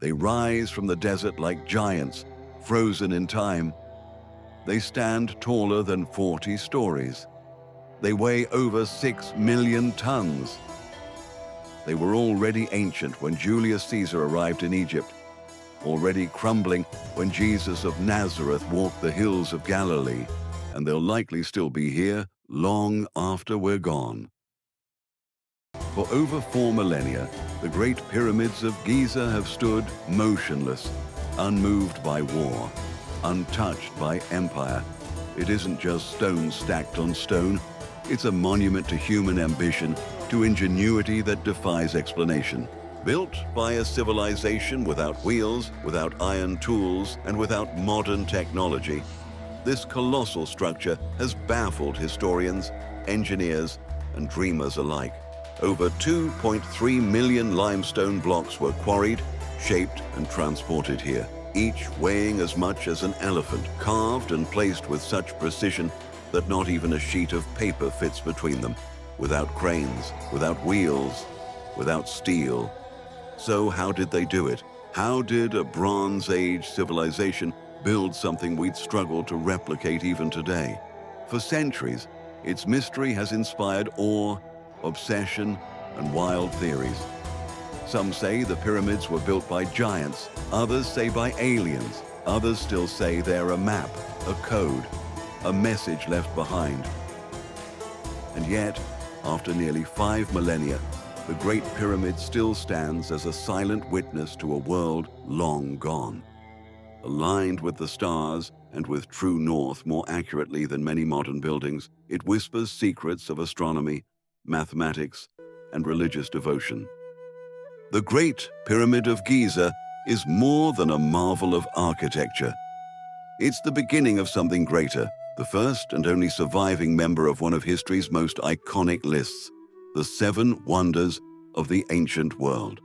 They rise from the desert like giants, frozen in time. They stand taller than 40 stories. They weigh over 6 million tons. They were already ancient when Julius Caesar arrived in Egypt, already crumbling when Jesus of Nazareth walked the hills of Galilee, and they'll likely still be here long after we're gone. For over 4 millennia, the Great Pyramids of Giza have stood motionless, unmoved by war, untouched by empire. It isn't just stone stacked on stone. It's a monument to human ambition, to ingenuity that defies explanation. Built by a civilization without wheels, without iron tools, and without modern technology, this colossal structure has baffled historians, engineers, and dreamers alike. Over 2.3 million limestone blocks were quarried, shaped, and transported here, each weighing as much as an elephant, carved and placed with such precision that not even a sheet of paper fits between them, without cranes, without wheels, without steel. So how did they do it? How did a Bronze Age civilization build something we'd struggle to replicate even today? For centuries, its mystery has inspired awe, obsession, and wild theories. Some say the pyramids were built by giants, others say by aliens, others still say they're a map, a code, a message left behind. And yet, after nearly 5 millennia, the Great Pyramid still stands as a silent witness to a world long gone. Aligned with the stars and with true north more accurately than many modern buildings, it whispers secrets of astronomy, mathematics, and religious devotion. The Great Pyramid of Giza is more than a marvel of architecture. It's the beginning of something greater, the first and only surviving member of one of history's most iconic lists, the 7 Wonders of the Ancient World.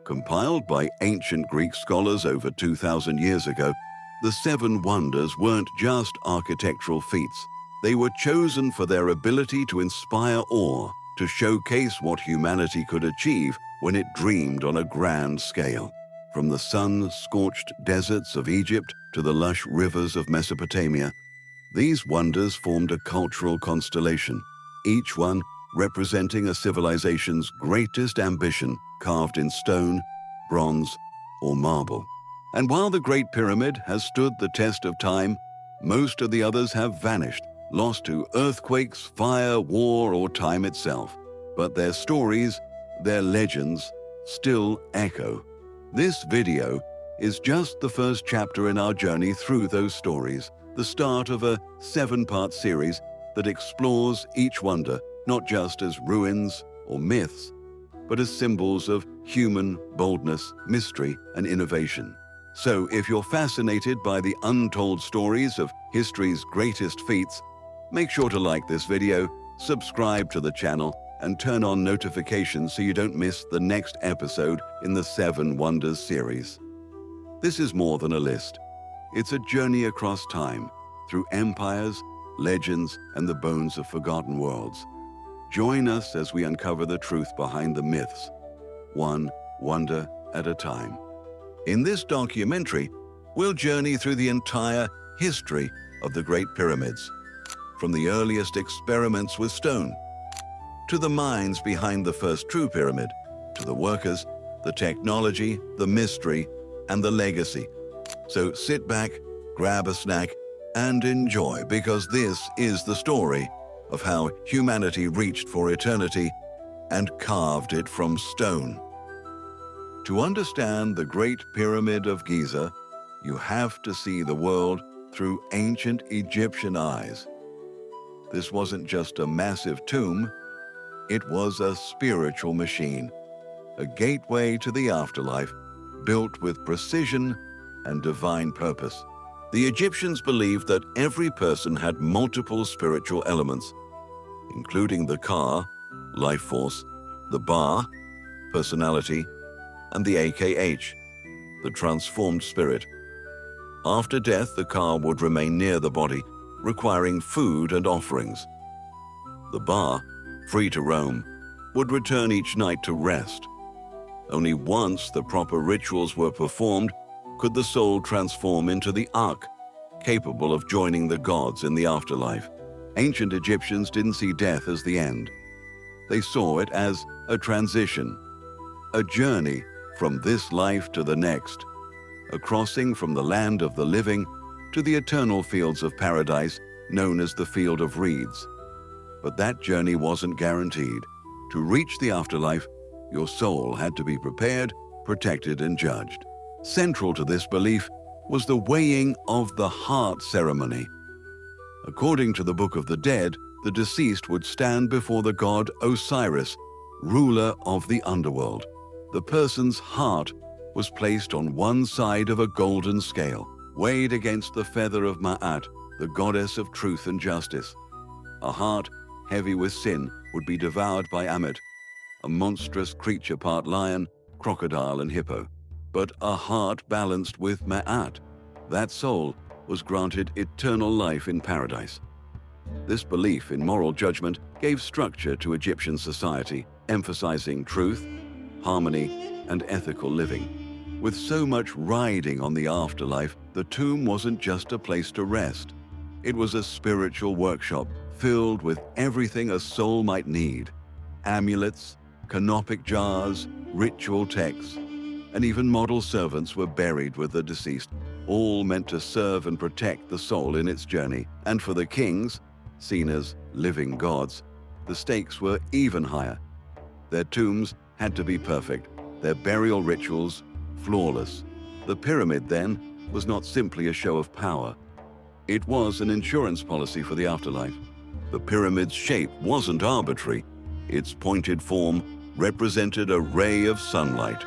Compiled by ancient Greek scholars over 2,000 years ago, the 7 Wonders weren't just architectural feats. They were chosen for their ability to inspire awe, to showcase what humanity could achieve when it dreamed on a grand scale. From the sun-scorched deserts of Egypt to the lush rivers of Mesopotamia, these wonders formed a cultural constellation, each one representing a civilization's greatest ambition, carved in stone, bronze, or marble. And while the Great Pyramid has stood the test of time, most of the others have vanished, lost to earthquakes, fire, war, or time itself. But their stories, their legends, still echo. This video is just the first chapter in our journey through those stories, the start of a 7-part series that explores each wonder, not just as ruins or myths, but as symbols of human boldness, mystery, and innovation. So if you're fascinated by the untold stories of history's greatest feats, make sure to like this video, subscribe to the channel, and turn on notifications so you don't miss the next episode in the 7 Wonders series. This is more than a list. It's a journey across time, through empires, legends, and the bones of forgotten worlds. Join us as we uncover the truth behind the myths, one wonder at a time. In this documentary, we'll journey through the entire history of the Great Pyramids, from the earliest experiments with stone, to the minds behind the first true pyramid, to the workers, the technology, the mystery, and the legacy. So sit back, grab a snack, and enjoy, because this is the story of how humanity reached for eternity and carved it from stone. To understand the Great Pyramid of Giza, you have to see the world through ancient Egyptian eyes. This wasn't just a massive tomb, it was a spiritual machine, a gateway to the afterlife, built with precision and divine purpose. The Egyptians believed that every person had multiple spiritual elements, including the Ka, life force, the Ba, personality, and the Akh, the transformed spirit. After death, the Ka would remain near the body, requiring food and offerings. The Ba, free to roam, would return each night to rest. Only once the proper rituals were performed could the soul transform into the Ark, capable of joining the gods in the afterlife. Ancient Egyptians didn't see death as the end. They saw it as a transition, a journey from this life to the next, a crossing from the land of the living to the eternal fields of paradise known as the Field of Reeds. But that journey wasn't guaranteed. To reach the afterlife, your soul had to be prepared, protected, and judged. Central to this belief was the weighing of the heart ceremony. According to the Book of the Dead, the deceased would stand before the god Osiris, ruler of the underworld. The person's heart was placed on one side of a golden scale, weighed against the feather of Ma'at, the goddess of truth and justice. A heart heavy with sin would be devoured by Ammit, a monstrous creature part lion, crocodile, and hippo. But a heart balanced with Ma'at, that soul, was granted eternal life in paradise. This belief in moral judgment gave structure to Egyptian society, emphasizing truth, harmony, and ethical living. With so much riding on the afterlife, the tomb wasn't just a place to rest. It was a spiritual workshop filled with everything a soul might need: amulets, canopic jars, ritual texts, and even model servants were buried with the deceased, all meant to serve and protect the soul in its journey. And for the kings, seen as living gods, the stakes were even higher. Their tombs had to be perfect, their burial rituals flawless. The pyramid, then, was not simply a show of power. It was an insurance policy for the afterlife. The pyramid's shape wasn't arbitrary. Its pointed form represented a ray of sunlight,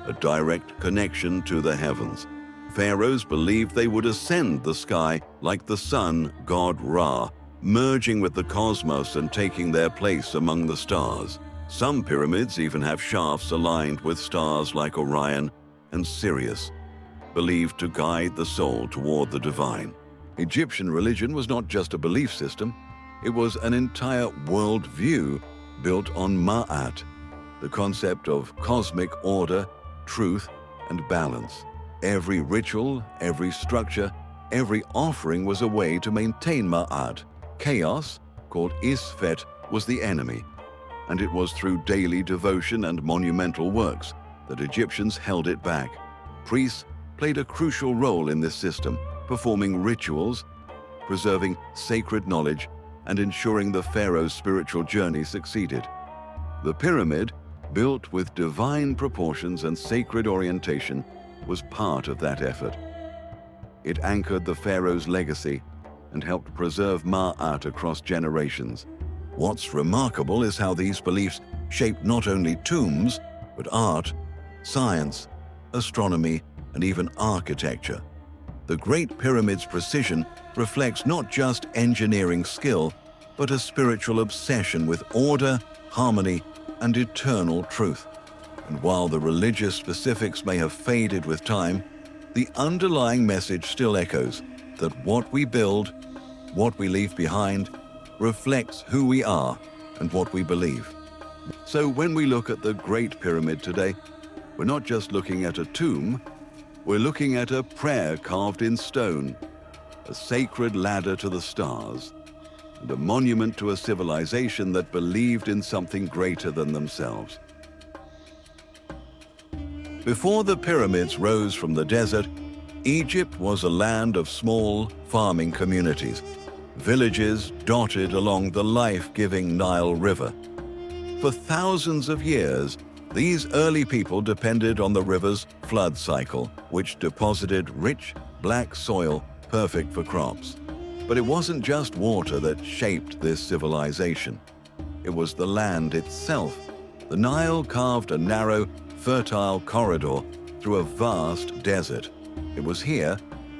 a direct connection to the heavens. Pharaohs believed they would ascend the sky like the sun god Ra, merging with the cosmos and taking their place among the stars. Some pyramids even have shafts aligned with stars like Orion and Sirius, believed to guide the soul toward the divine. Egyptian religion was not just a belief system, it was an entire worldview built on Ma'at, the concept of cosmic order, truth, and balance. Every ritual, every structure, every offering was a way to maintain Ma'at. Chaos, called Isfet, was the enemy, and it was through daily devotion and monumental works that Egyptians held it back. Priests played a crucial role in this system, performing rituals, preserving sacred knowledge, and ensuring the pharaoh's spiritual journey succeeded. The pyramid, built with divine proportions and sacred orientation, was part of that effort. It anchored the pharaoh's legacy and helped preserve Ma'at across generations. What's remarkable is how these beliefs shaped not only tombs, but art, science, astronomy, and even architecture. The Great Pyramids' precision reflects not just engineering skill, but a spiritual obsession with order, harmony, and eternal truth. And while the religious specifics may have faded with time, the underlying message still echoes that what we build, what we leave behind, reflects who we are and what we believe. So when we look at the Great Pyramid today, we're not just looking at a tomb, we're looking at a prayer carved in stone, a sacred ladder to the stars, and a monument to a civilization that believed in something greater than themselves. Before the pyramids rose from the desert, Egypt was a land of small farming communities, villages dotted along the life-giving Nile River. For thousands of years, these early people depended on the river's flood cycle, which deposited rich, black soil perfect for crops. But it wasn't just water that shaped this civilization. It was the land itself. The Nile carved a narrow, fertile corridor through a vast desert. It was here,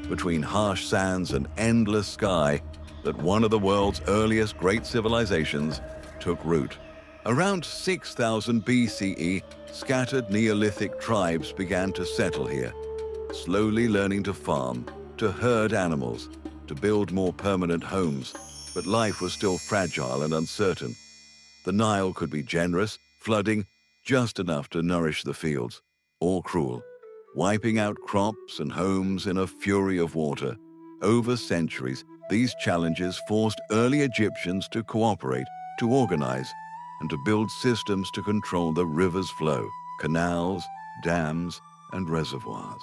between harsh sands and endless sky, that one of the world's earliest great civilizations took root. Around 6000 BCE, scattered Neolithic tribes began to settle here, slowly learning to farm, to herd animals, to build more permanent homes, but life was still fragile and uncertain. The Nile could be generous, flooding just enough to nourish the fields, or cruel, wiping out crops and homes in a fury of water. Over centuries, these challenges forced early Egyptians to cooperate, to organize, and to build systems to control the river's flow, canals, dams, and reservoirs.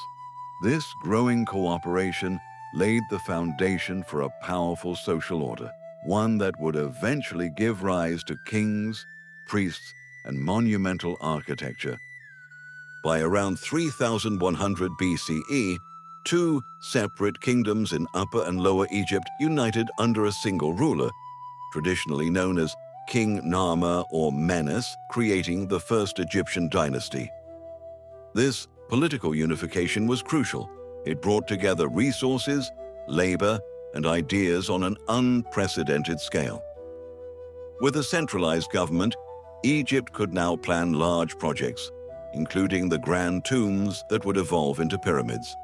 This growing cooperation laid the foundation for a powerful social order, one that would eventually give rise to kings, priests, and monumental architecture. By around 3100 BCE, two separate kingdoms in Upper and Lower Egypt united under a single ruler, traditionally known as King Narmer or Menes, creating the first Egyptian dynasty. This political unification was crucial. It brought together resources, labor, and ideas on an unprecedented scale. With a centralized government, Egypt could now plan large projects, including the grand tombs that would evolve into pyramids.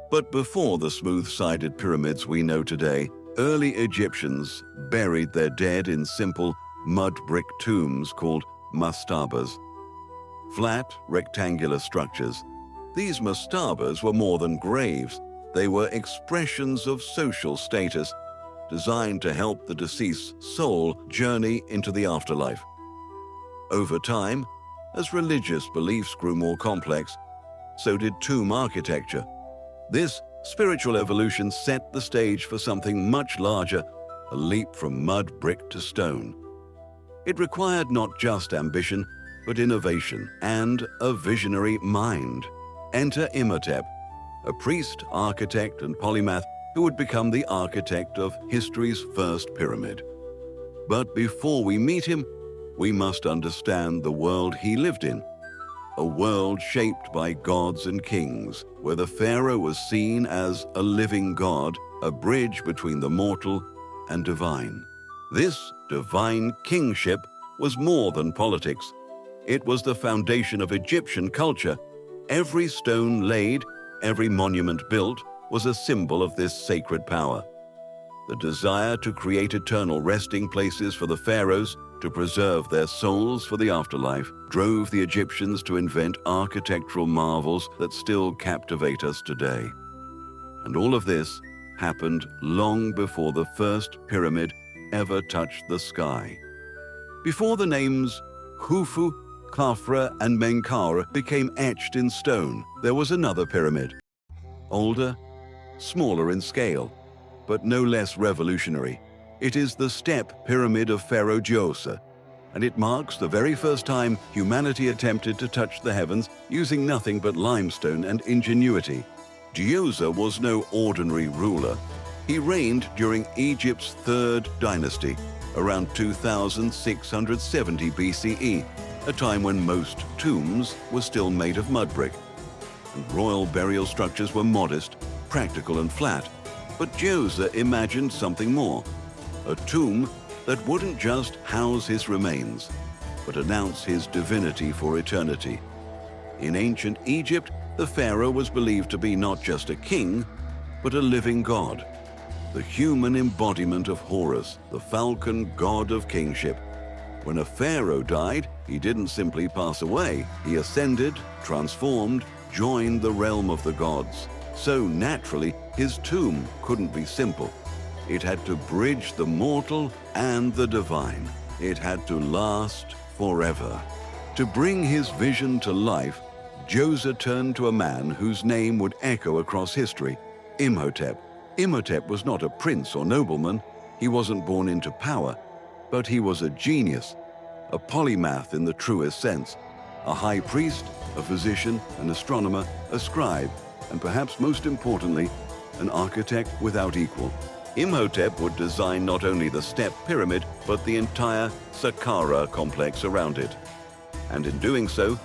But before the smooth-sided pyramids we know today, early Egyptians buried their dead in simple mud brick tombs called mastabas. Flat, rectangular structures. These mastabas were more than graves. They were expressions of social status, designed to help the deceased's soul journey into the afterlife. Over time, as religious beliefs grew more complex, so did tomb architecture. This spiritual evolution set the stage for something much larger, a leap from mud brick to stone. It required not just ambition, but innovation and a visionary mind. Enter Imhotep, a priest, architect, and polymath who would become the architect of history's first pyramid. But before we meet him, we must understand the world he lived in. A world shaped by gods and kings, where the pharaoh was seen as a living god, a bridge between the mortal and divine. This divine kingship was more than politics. It was the foundation of Egyptian culture. Every stone laid, every monument built, was a symbol of this sacred power. The desire to create eternal resting places for the pharaohs, to preserve their souls for the afterlife, drove the Egyptians to invent architectural marvels that still captivate us today. And all of this happened long before the first pyramid ever touched the sky. Before the names Khufu, Khafra, and Menkaure became etched in stone, there was another pyramid. Older, smaller in scale, but no less revolutionary. It is the step pyramid of Pharaoh Djoser, and it marks the very first time humanity attempted to touch the heavens using nothing but limestone and ingenuity. Djoser was no ordinary ruler. He reigned during Egypt's third dynasty, around 2670 BCE, a time when most tombs were still made of mud brick. And royal burial structures were modest, practical, and flat. But Djoser imagined something more. A tomb that wouldn't just house his remains, but announce his divinity for eternity. In ancient Egypt, the pharaoh was believed to be not just a king, but a living god, the human embodiment of Horus, the falcon god of kingship. When a pharaoh died, he didn't simply pass away. He ascended, transformed, joined the realm of the gods. So naturally, his tomb couldn't be simple. It had to bridge the mortal and the divine. It had to last forever. To bring his vision to life, Djoser turned to a man whose name would echo across history, Imhotep. Imhotep was not a prince or nobleman. He wasn't born into power, but he was a genius, a polymath in the truest sense, a high priest, a physician, an astronomer, a scribe, and perhaps most importantly, an architect without equal. Imhotep would design not only the step pyramid, but the entire Saqqara complex around it. And in doing so,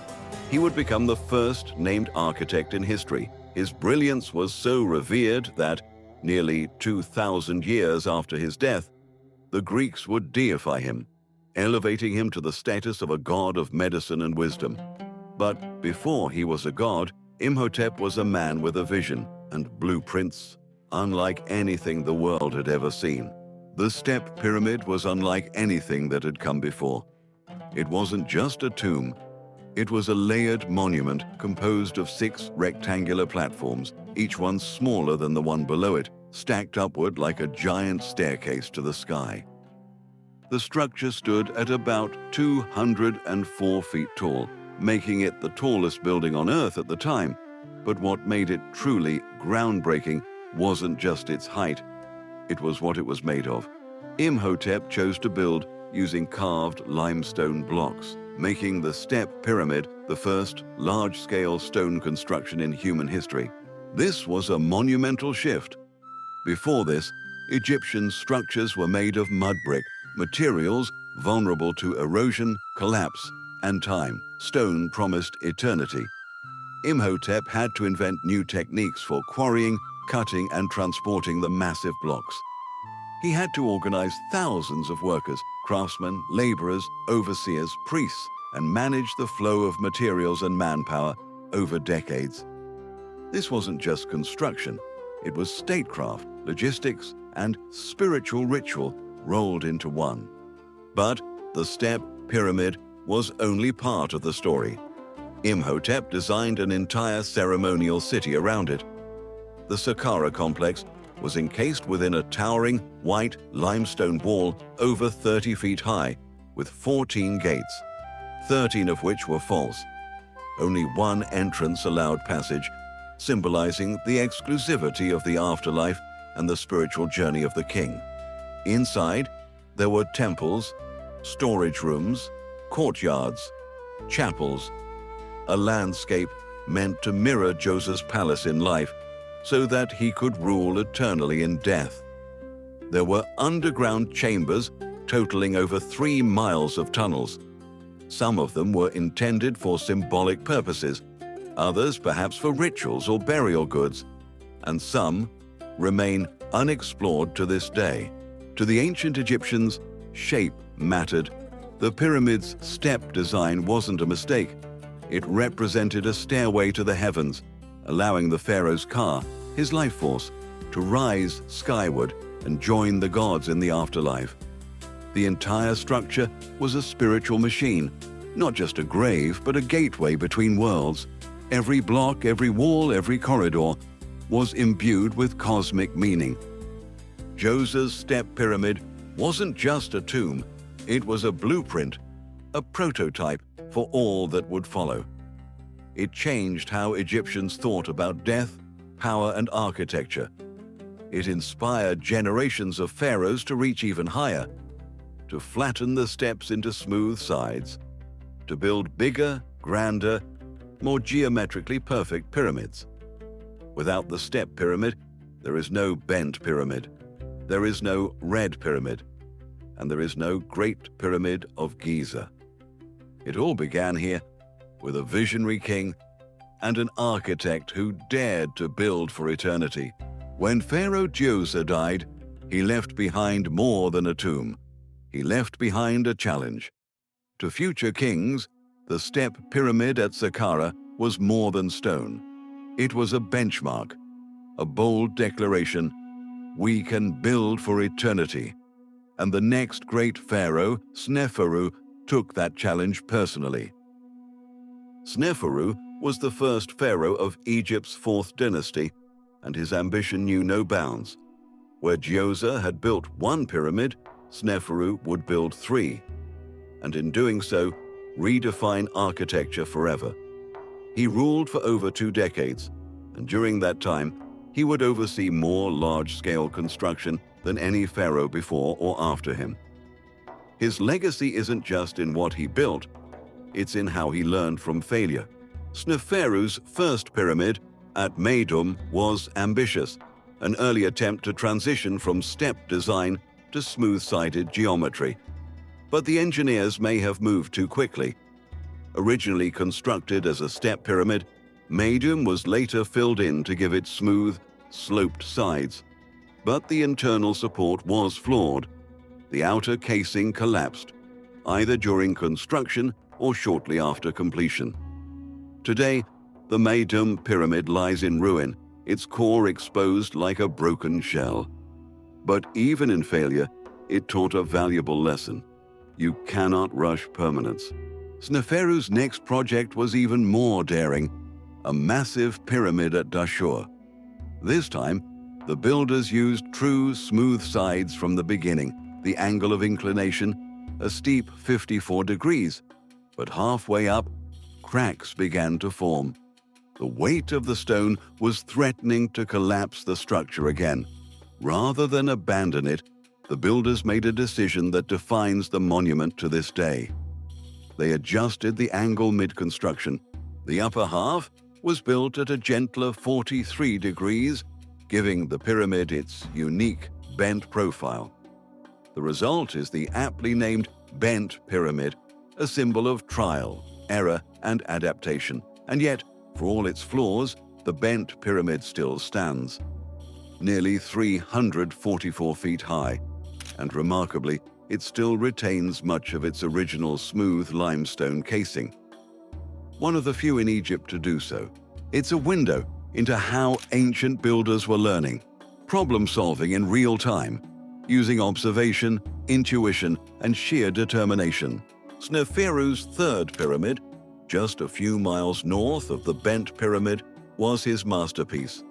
he would become the first named architect in history. His brilliance was so revered that, nearly 2,000 years after his death, the Greeks would deify him, elevating him to the status of a god of medicine and wisdom. But before he was a god, Imhotep was a man with a vision and blueprints unlike anything the world had ever seen. The step pyramid was unlike anything that had come before. It wasn't just a tomb, It was a layered monument composed of 6 rectangular platforms, each one smaller than the one below it, stacked upward like a giant staircase to the sky. The structure stood at about 204 feet tall, making it the tallest building on Earth at the time. But what made it truly groundbreaking wasn't just its height, it was what it was made of. Imhotep chose to build using carved limestone blocks, making the Step Pyramid the first large-scale stone construction in human history. This was a monumental shift. Before this, Egyptian structures were made of mud brick, materials vulnerable to erosion, collapse, and time. Stone promised eternity. Imhotep had to invent new techniques for quarrying, cutting, and transporting the massive blocks. He had to organize thousands of workers, craftsmen, laborers, overseers, priests, and manage the flow of materials and manpower over decades. This wasn't just construction, it was statecraft, logistics, and spiritual ritual rolled into one. But the Step Pyramid was only part of the story. Imhotep designed an entire ceremonial city around it. The Saqqara complex was encased within a towering white limestone wall over 30 feet high, with 14 gates, 13 of which were false. Only one entrance allowed passage, symbolizing the exclusivity of the afterlife and the spiritual journey of the king. Inside, there were temples, storage rooms, courtyards, chapels, a landscape meant to mirror Djoser's palace in life, so that he could rule eternally in death. There were underground chambers totaling over 3 miles of tunnels. Some of them were intended for symbolic purposes, others perhaps for rituals or burial goods, and some remain unexplored to this day. To the ancient Egyptians, shape mattered. The pyramid's step design wasn't a mistake. It represented a stairway to the heavens, allowing the pharaoh's ka, his life force, to rise skyward and join the gods in the afterlife. The entire structure was a spiritual machine, not just a grave, but a gateway between worlds. Every block, every wall, every corridor was imbued with cosmic meaning. Djoser's Step Pyramid wasn't just a tomb, it was a blueprint, a prototype for all that would follow. It changed how Egyptians thought about death, power, and architecture. It inspired generations of pharaohs to reach even higher, to flatten the steps into smooth sides, to build bigger, grander, more geometrically perfect pyramids. Without the Step Pyramid, there is no bent pyramid, there is no red pyramid, and there is no Great Pyramid of Giza. It all began here with a visionary king and an architect who dared to build for eternity. When Pharaoh Djoser died, he left behind more than a tomb. He left behind a challenge. To future kings, the Step Pyramid at Saqqara was more than stone. It was a benchmark, a bold declaration: we can build for eternity. And the next great pharaoh, Sneferu, took that challenge personally. Sneferu was the first pharaoh of Egypt's 4th dynasty, and his ambition knew no bounds. Where Djoser had built 1 pyramid, Sneferu would build 3, and in doing so, redefine architecture forever. He ruled for over 2 decades, and during that time, he would oversee more large-scale construction than any pharaoh before or after him. His legacy isn't just in what he built, it's in how he learned from failure. Sneferu's first pyramid at Meidum was ambitious, an early attempt to transition from step design to smooth-sided geometry. But the engineers may have moved too quickly. Originally constructed as a step pyramid, Meidum was later filled in to give it smooth, sloped sides. But the internal support was flawed. The outer casing collapsed, either during construction or shortly after completion. Today, the Meidum Pyramid lies in ruin, its core exposed like a broken shell. But even in failure, it taught a valuable lesson. You cannot rush permanence. Sneferu's next project was even more daring, a massive pyramid at Dashur. This time, the builders used true smooth sides from the beginning, the angle of inclination, a steep 54 degrees, but halfway up, cracks began to form. The weight of the stone was threatening to collapse the structure again. Rather than abandon it, the builders made a decision that defines the monument to this day. They adjusted the angle mid-construction. The upper half was built at a gentler 43 degrees, giving the pyramid its unique bent profile. The result is the aptly named bent pyramid, a symbol of trial, error, and adaptation. And yet, for all its flaws, the bent pyramid still stands. Nearly 344 feet high, and remarkably, it still retains much of its original smooth limestone casing. One of the few in Egypt to do so. It's a window into how ancient builders were learning, problem-solving in real time, using observation, intuition, and sheer determination. Sneferu's third pyramid, just a few miles north of the bent pyramid, was his masterpiece.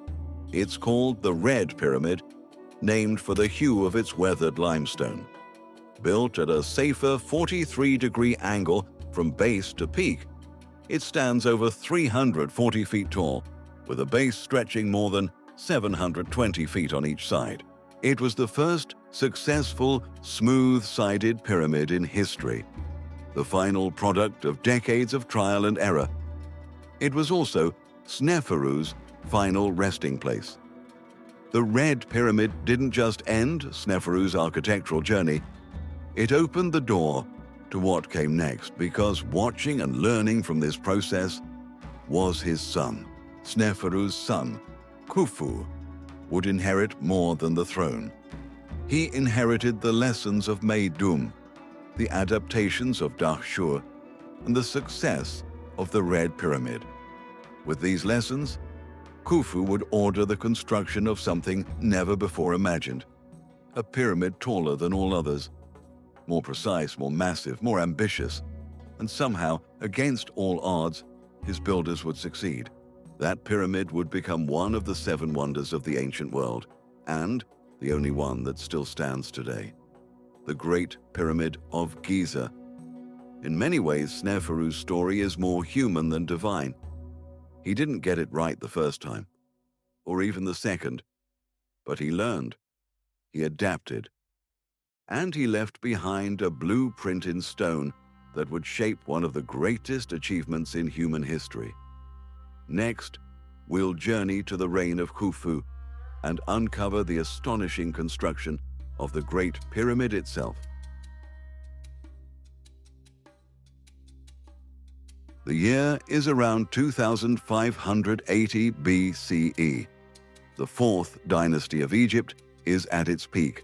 It's called the Red Pyramid, named for the hue of its weathered limestone. Built at a safer 43-degree angle from base to peak, it stands over 340 feet tall, with a base stretching more than 720 feet on each side. It was the first successful, smooth-sided pyramid in history, the final product of decades of trial and error. It was also Sneferu's final resting place. The Red Pyramid didn't just end Sneferu's architectural journey, it opened the door to what came next, because watching and learning from this process was his son. Sneferu's son, Khufu, would inherit more than the throne. He inherited the lessons of Meidum, the adaptations of Dahshur, and the success of the Red Pyramid. With these lessons, Khufu would order the construction of something never before imagined, a pyramid taller than all others, more precise, more massive, more ambitious, and somehow, against all odds, his builders would succeed. That pyramid would become one of the 7 wonders of the ancient world, and the only one that still stands today. The Great Pyramid of Giza. In many ways, Sneferu's story is more human than divine. He didn't get it right the first time, or even the second, but he learned, he adapted, and he left behind a blueprint in stone that would shape one of the greatest achievements in human history. Next, we'll journey to the reign of Khufu and uncover the astonishing construction of the Great Pyramid itself. The year is around 2580 BCE. The 4th dynasty of Egypt is at its peak,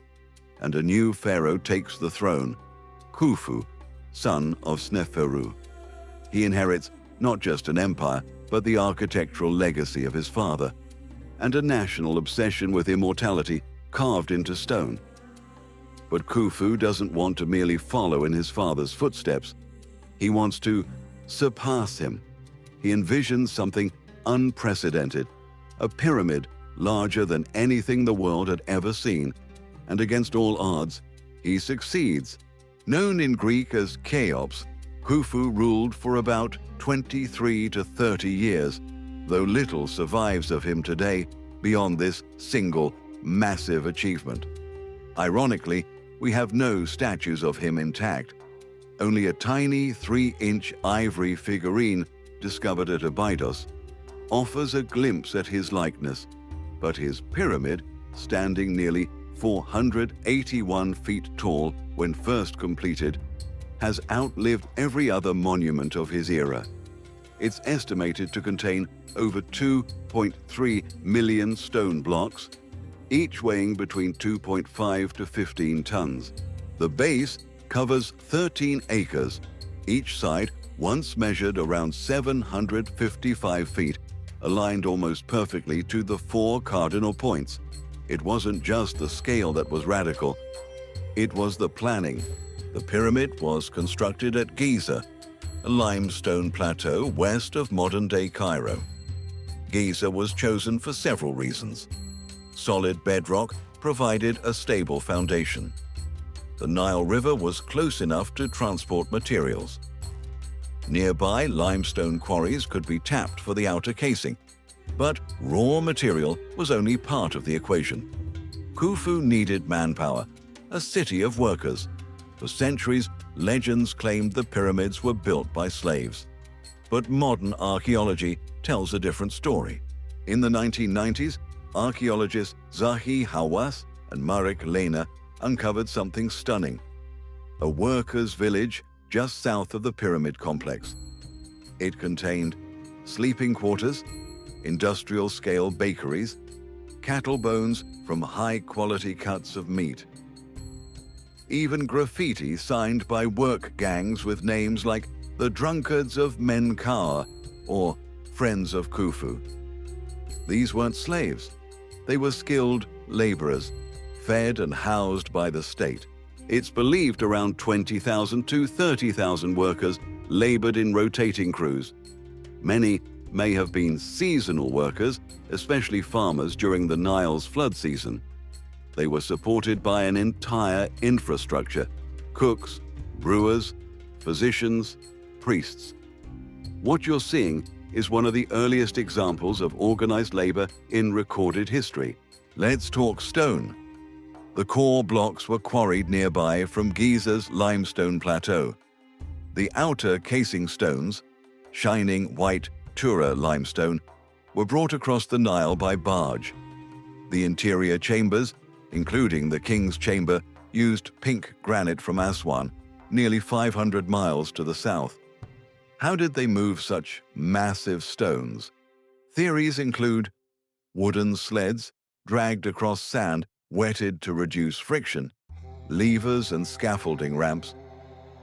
and a new pharaoh takes the throne, Khufu, son of Sneferu. He inherits not just an empire, but the architectural legacy of his father, and a national obsession with immortality carved into stone. But Khufu doesn't want to merely follow in his father's footsteps. He wants to surpass him. He envisions something unprecedented, a pyramid larger than anything the world had ever seen, and against all odds, he succeeds. Known in Greek as Cheops, Khufu ruled for about 23 to 30 years, though little survives of him today beyond this single massive achievement. Ironically, we have no statues of him intact. Only a tiny 3-inch ivory figurine discovered at Abydos offers a glimpse at his likeness, but his pyramid, standing nearly 481 feet tall when first completed, has outlived every other monument of his era. It's estimated to contain over 2.3 million stone blocks, each weighing between 2.5 to 15 tons. The base covers 13 acres, each side once measured around 755 feet, aligned almost perfectly to the 4 cardinal points. It wasn't just the scale that was radical, it was the planning. The pyramid was constructed at Giza, a limestone plateau west of modern-day Cairo. Giza was chosen for several reasons. Solid bedrock provided a stable foundation. The Nile River was close enough to transport materials. Nearby limestone quarries could be tapped for the outer casing, but raw material was only part of the equation. Khufu needed manpower, a city of workers. For centuries, legends claimed the pyramids were built by slaves. But modern archaeology tells a different story. In the 1990s, archaeologists Zahi Hawass and Marek Lena uncovered something stunning: a workers' village just south of the pyramid complex. It contained sleeping quarters, industrial-scale bakeries, cattle bones from high-quality cuts of meat. Even graffiti signed by work gangs with names like the Drunkards of Menkaure or Friends of Khufu. These weren't slaves. They were skilled laborers, fed and housed by the state. It's believed around 20,000 to 30,000 workers labored in rotating crews. Many may have been seasonal workers, especially farmers during the Nile's flood season. They were supported by an entire infrastructure: cooks, brewers, physicians, priests. What you're seeing is one of the earliest examples of organized labor in recorded history. Let's talk stone. The core blocks were quarried nearby from Giza's limestone plateau. The outer casing stones, shining white Tura limestone, were brought across the Nile by barge. The interior chambers, including the king's chamber, used pink granite from Aswan, nearly 500 miles to the south. How did they move such massive stones? Theories include wooden sleds dragged across sand wetted to reduce friction, levers and scaffolding ramps,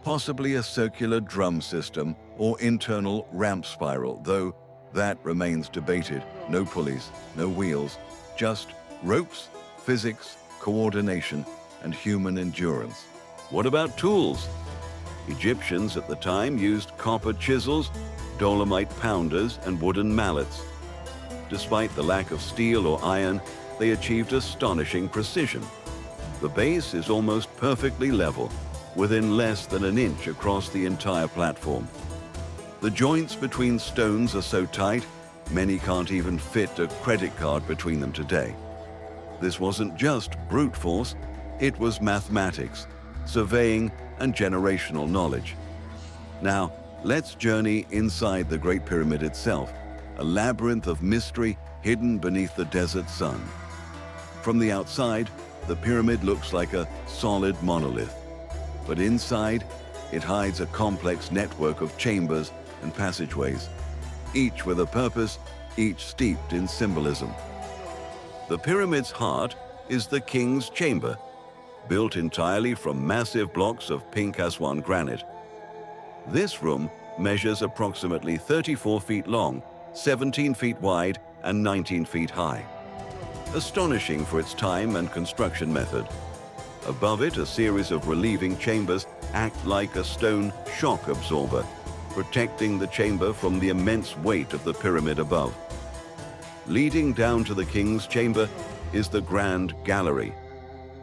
possibly a circular drum system or internal ramp spiral, though that remains debated. No pulleys, no wheels, just ropes, physics, coordination, and human endurance. What about tools? Egyptians at the time used copper chisels, dolomite pounders, and wooden mallets. Despite the lack of steel or iron, they achieved astonishing precision. The base is almost perfectly level, within less than an inch across the entire platform. The joints between stones are so tight, many can't even fit a credit card between them today. This wasn't just brute force, it was mathematics, surveying, and generational knowledge. Now, let's journey inside the Great Pyramid itself, a labyrinth of mystery hidden beneath the desert sun. From the outside, the pyramid looks like a solid monolith. But inside, it hides a complex network of chambers and passageways, each with a purpose, each steeped in symbolism. The pyramid's heart is the king's chamber, built entirely from massive blocks of pink Aswan granite. This room measures approximately 34 feet long, 17 feet wide, and 19 feet high. Astonishing for its time and construction method. Above it, a series of relieving chambers act like a stone shock absorber, protecting the chamber from the immense weight of the pyramid above. Leading down to the king's chamber is the Grand Gallery,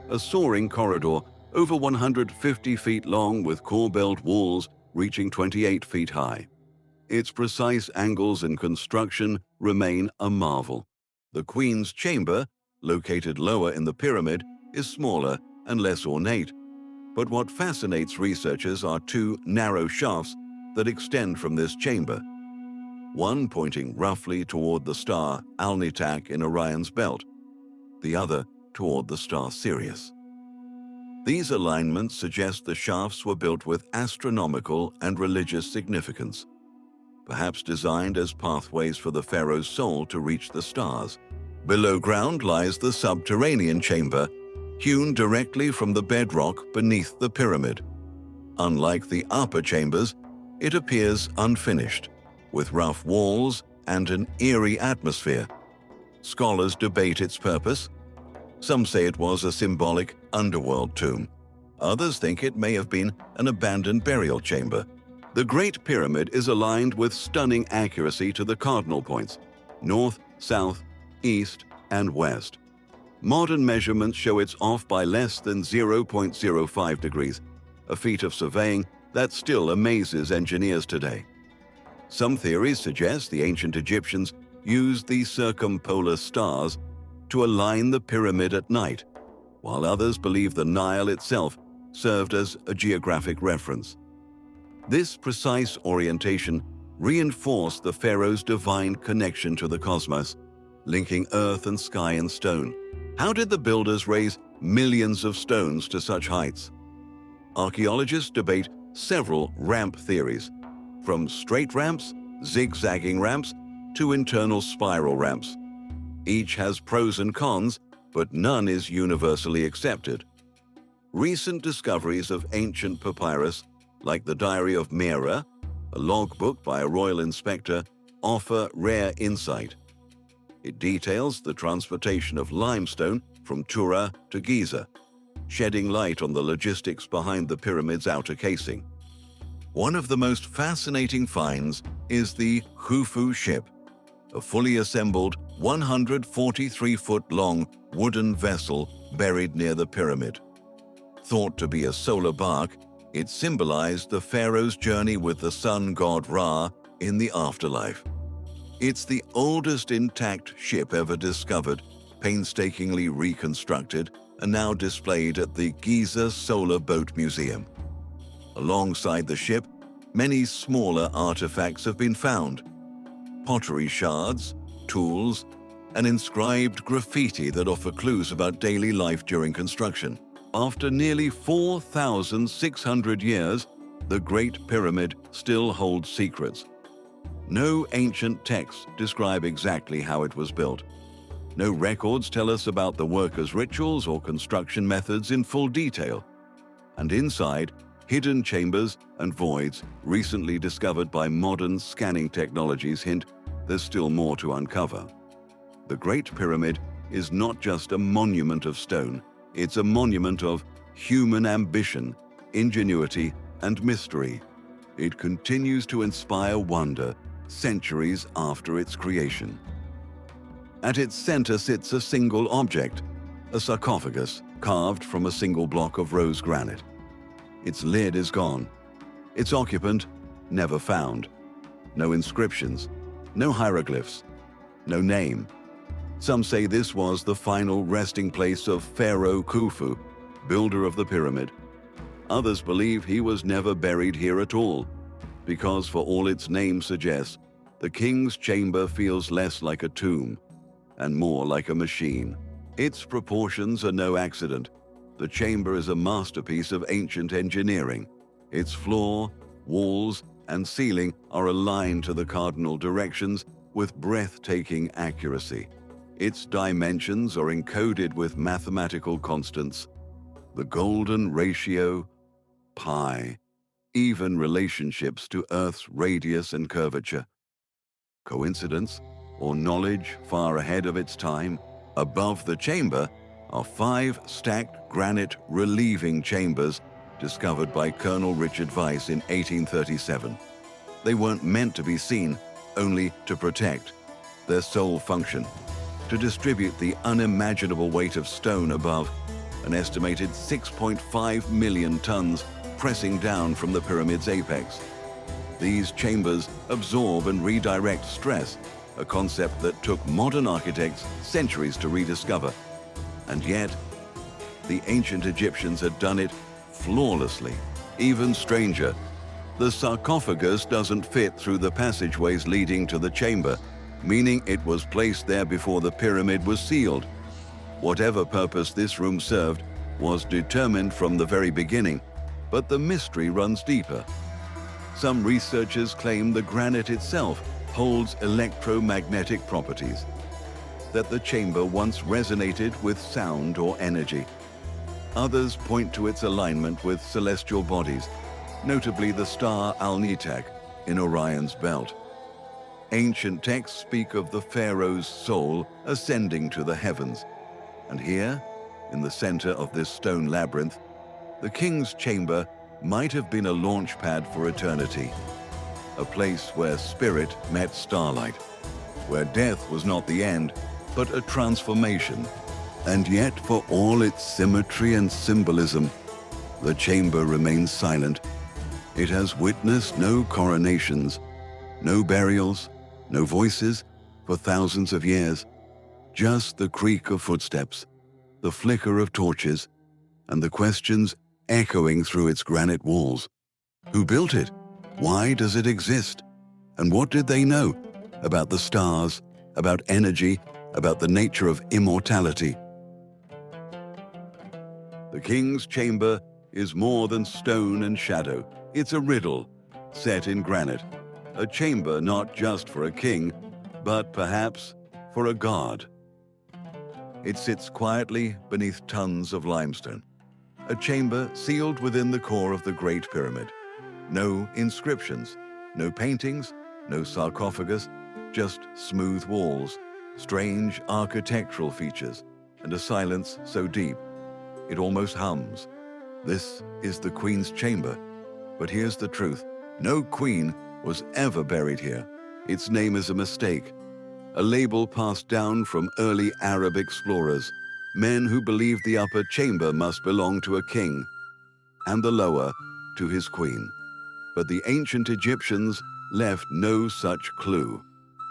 a soaring corridor over 150 feet long with corbelled walls reaching 28 feet high. Its precise angles and construction remain a marvel. The Queen's Chamber, located lower in the pyramid, is smaller and less ornate. But what fascinates researchers are two narrow shafts that extend from this chamber, one pointing roughly toward the star Alnitak in Orion's belt, the other toward the star Sirius. These alignments suggest the shafts were built with astronomical and religious significance, perhaps designed as pathways for the pharaoh's soul to reach the stars. Below ground lies the subterranean chamber, hewn directly from the bedrock beneath the pyramid. Unlike the upper chambers, it appears unfinished, with rough walls and an eerie atmosphere. Scholars debate its purpose. Some say it was a symbolic underworld tomb. Others think it may have been an abandoned burial chamber. The Great Pyramid is aligned with stunning accuracy to the cardinal points: north, south, east, and west. Modern measurements show it's off by less than 0.05 degrees, a feat of surveying that still amazes engineers today. Some theories suggest the ancient Egyptians used the circumpolar stars to align the pyramid at night, while others believe the Nile itself served as a geographic reference. This precise orientation reinforced the pharaoh's divine connection to the cosmos, linking earth and sky in stone. How did the builders raise millions of stones to such heights? Archaeologists debate several ramp theories, from straight ramps, zigzagging ramps, to internal spiral ramps. Each has pros and cons, but none is universally accepted. Recent discoveries of ancient papyrus, like the Diary of Mera, a logbook by a royal inspector, offer rare insight. It details the transportation of limestone from Tura to Giza, shedding light on the logistics behind the pyramid's outer casing. One of the most fascinating finds is the Khufu ship, a fully assembled 143-foot-long wooden vessel buried near the pyramid. Thought to be a solar bark, it symbolized the pharaoh's journey with the sun god Ra in the afterlife. It's the oldest intact ship ever discovered, painstakingly reconstructed, and now displayed at the Giza Solar Boat Museum. Alongside the ship, many smaller artifacts have been found: pottery shards, tools, and inscribed graffiti that offer clues about daily life during construction. After nearly 4,600 years, the Great Pyramid still holds secrets. No ancient texts describe exactly how it was built. No records tell us about the workers' rituals or construction methods in full detail. And inside, hidden chambers and voids recently discovered by modern scanning technologies hint there's still more to uncover. The Great Pyramid is not just a monument of stone, it's a monument of human ambition, ingenuity, and mystery. It continues to inspire wonder centuries after its creation. At its center sits a single object, a sarcophagus carved from a single block of rose granite. Its lid is gone, its occupant never found. No inscriptions, no hieroglyphs, no name. Some say this was the final resting place of Pharaoh Khufu, builder of the pyramid. Others believe he was never buried here at all, because for all its name suggests, the king's chamber feels less like a tomb and more like a machine. Its proportions are no accident. The chamber is a masterpiece of ancient engineering. Its floor, walls, and ceiling are aligned to the cardinal directions with breathtaking accuracy. Its dimensions are encoded with mathematical constants: the golden ratio, pi, even relationships to Earth's radius and curvature. Coincidence or knowledge far ahead of its time? Above the chamber are 5 stacked granite relieving chambers discovered by Colonel Richard Weiss in 1837. They weren't meant to be seen, only to protect. Their sole function: to distribute the unimaginable weight of stone above, an estimated 6.5 million tons pressing down from the pyramid's apex. These chambers absorb and redirect stress, a concept that took modern architects centuries to rediscover. And yet, the ancient Egyptians had done it flawlessly. Even stranger, the sarcophagus doesn't fit through the passageways leading to the chamber, meaning it was placed there before the pyramid was sealed. Whatever purpose this room served was determined from the very beginning, but the mystery runs deeper. Some researchers claim the granite itself holds electromagnetic properties, that the chamber once resonated with sound or energy. Others point to its alignment with celestial bodies, notably the star Al-Nitak in Orion's belt. Ancient texts speak of the pharaoh's soul ascending to the heavens. And here, in the center of this stone labyrinth, the king's chamber might have been a launch pad for eternity, a place where spirit met starlight, where death was not the end, but a transformation. And yet, for all its symmetry and symbolism, the chamber remains silent. It has witnessed no coronations, no burials, no voices for thousands of years, just the creak of footsteps, the flicker of torches, and the questions echoing through its granite walls. Who built it? Why does it exist? And what did they know about the stars, about energy, about the nature of immortality? The king's chamber is more than stone and shadow. It's a riddle set in granite, a chamber not just for a king, but perhaps for a god. It sits quietly beneath tons of limestone, a chamber sealed within the core of the Great Pyramid. No inscriptions, no paintings, no sarcophagus, just smooth walls, strange architectural features, and a silence so deep it almost hums. This is the Queen's chamber. But here's the truth. No queen was ever buried here. Its name is a mistake, a label passed down from early Arab explorers, men who believed the upper chamber must belong to a king, and the lower to his queen. But the ancient Egyptians left no such clue.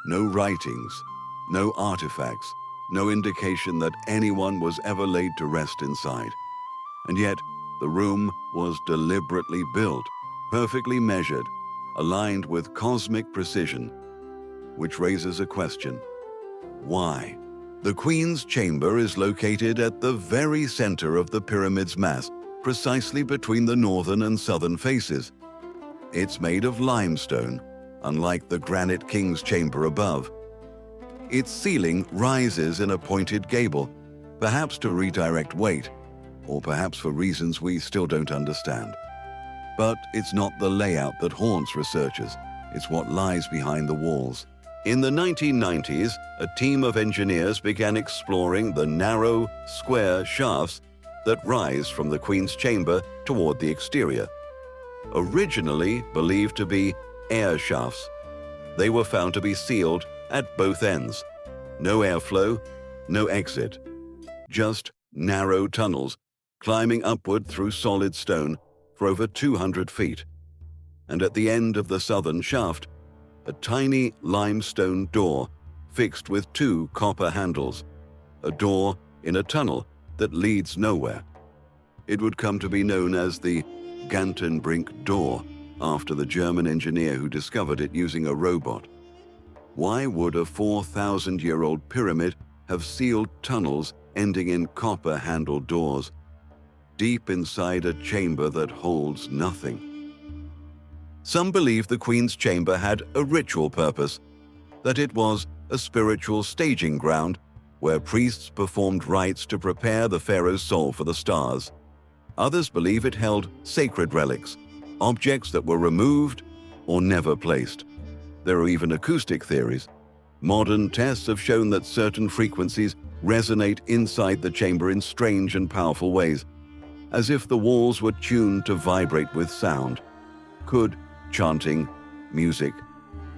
No writings, no artifacts, no indication that anyone was ever laid to rest inside. And yet, the room was deliberately built, perfectly measured, aligned with cosmic precision, which raises a question. Why? The Queen's chamber is located at the very center of the pyramid's mass, precisely between the northern and southern faces. It's made of limestone, unlike the granite king's chamber above. Its ceiling rises in a pointed gable, perhaps to redirect weight, or perhaps for reasons we still don't understand. But it's not the layout that haunts researchers, it's what lies behind the walls. In the 1990s, a team of engineers began exploring the narrow, square shafts that rise from the Queen's chamber toward the exterior. Originally believed to be air shafts, they were found to be sealed at both ends. No airflow, no exit. Just narrow tunnels, climbing upward through solid stone for over 200 feet. And at the end of the southern shaft, a tiny limestone door fixed with 2 copper handles, a door in a tunnel that leads nowhere. It would come to be known as the Gantenbrink door, after the German engineer who discovered it using a robot. Why would a 4,000-year-old pyramid have sealed tunnels ending in copper-handled doors, deep inside a chamber that holds nothing? Some believe the Queen's chamber had a ritual purpose, that it was a spiritual staging ground where priests performed rites to prepare the pharaoh's soul for the stars. Others believe it held sacred relics, objects that were removed or never placed. There are even acoustic theories. Modern tests have shown that certain frequencies resonate inside the chamber in strange and powerful ways, as if the walls were tuned to vibrate with sound. Could chanting, music,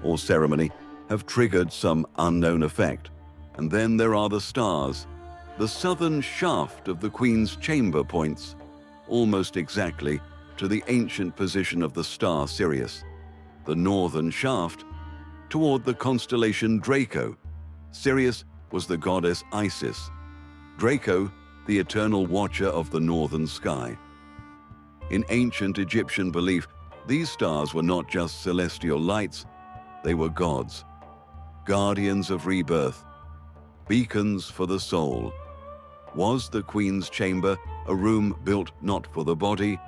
or ceremony have triggered some unknown effect? And then there are the stars. The southern shaft of the Queen's chamber points almost exactly to the ancient position of the star Sirius. The northern shaft toward the constellation Draco. Sirius was the goddess Isis. Draco, the eternal watcher of the northern sky. In ancient Egyptian belief, these stars were not just celestial lights, they were gods, guardians of rebirth, beacons for the soul. Was the Queen's chamber a room built not for the body,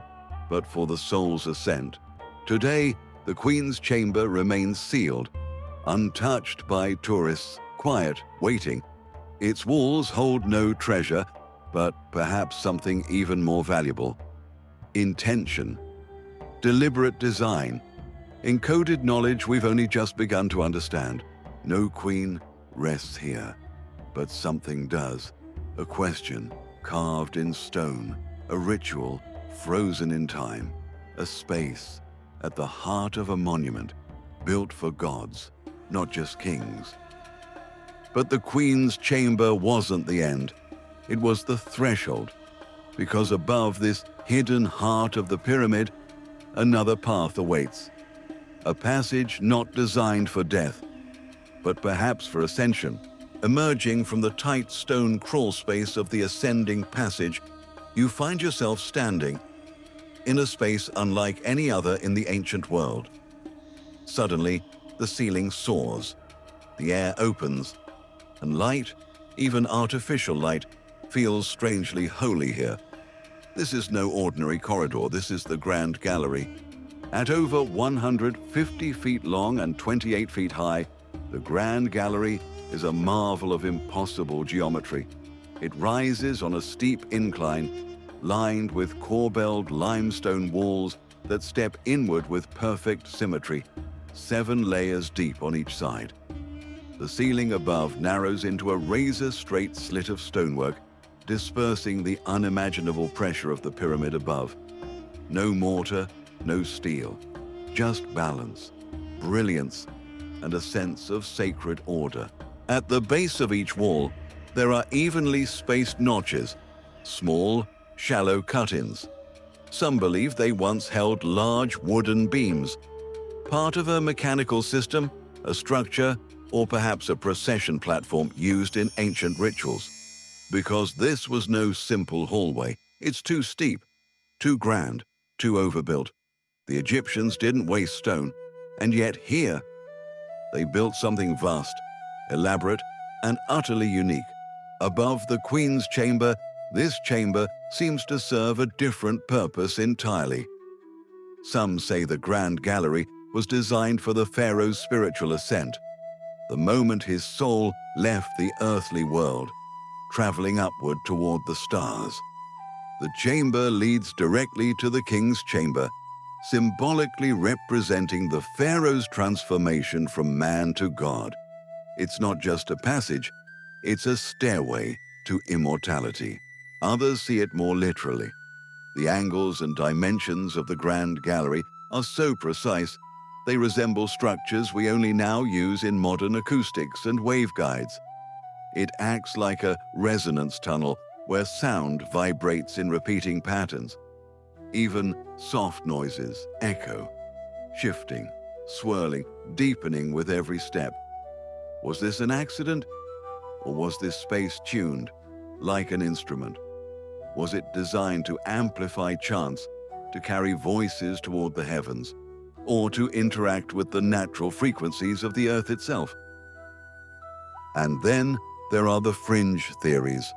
but for the soul's ascent? Today, the Queen's chamber remains sealed, untouched by tourists, quiet, waiting. Its walls hold no treasure, but perhaps something even more valuable. Intention, deliberate design, encoded knowledge we've only just begun to understand. No queen rests here, but something does. A question carved in stone, a ritual frozen in time, a space at the heart of a monument built for gods, not just kings. But the Queen's chamber wasn't the end. It was the threshold, because above this hidden heart of the pyramid, another path awaits. A passage not designed for death, but perhaps for ascension. Emerging from the tight stone crawl space of the ascending passage, you find yourself standing in a space unlike any other in the ancient world. Suddenly, the ceiling soars, the air opens, and light, even artificial light, feels strangely holy here. This is no ordinary corridor, this is the Grand Gallery. At over 150 feet long and 28 feet high, the Grand Gallery is a marvel of impossible geometry. It rises on a steep incline, lined with corbelled limestone walls that step inward with perfect symmetry, 7 layers deep on each side. The ceiling above narrows into a razor-straight slit of stonework, dispersing the unimaginable pressure of the pyramid above. No mortar, no steel, just balance, brilliance, and a sense of sacred order. At the base of each wall, there are evenly spaced notches, small, shallow cut-ins. Some believe they once held large wooden beams, part of a mechanical system, a structure, or perhaps a procession platform used in ancient rituals. Because this was no simple hallway, it's too steep, too grand, too overbuilt. The Egyptians didn't waste stone, and yet here, they built something vast, elaborate, and utterly unique. Above the Queen's chamber, this chamber seems to serve a different purpose entirely. Some say the Grand Gallery was designed for the pharaoh's spiritual ascent, the moment his soul left the earthly world, traveling upward toward the stars. The chamber leads directly to the king's chamber, symbolically representing the pharaoh's transformation from man to God. It's not just a passage, it's a stairway to immortality. Others see it more literally. The angles and dimensions of the Grand Gallery are so precise, they resemble structures we only now use in modern acoustics and waveguides. It acts like a resonance tunnel where sound vibrates in repeating patterns. Even soft noises echo, shifting, swirling, deepening with every step. Was this an accident? Or was this space tuned, like an instrument? Was it designed to amplify chants, to carry voices toward the heavens, or to interact with the natural frequencies of the earth itself? And then there are the fringe theories.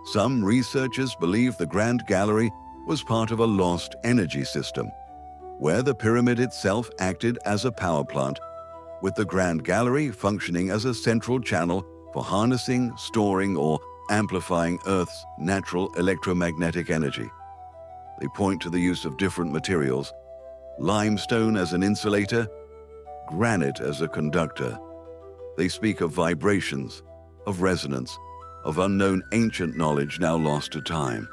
Some researchers believe the Grand Gallery was part of a lost energy system, where the pyramid itself acted as a power plant, with the Grand Gallery functioning as a central channel for harnessing, storing, or amplifying Earth's natural electromagnetic energy. They point to the use of different materials: limestone as an insulator, granite as a conductor. They speak of vibrations, of resonance, of unknown ancient knowledge now lost to time.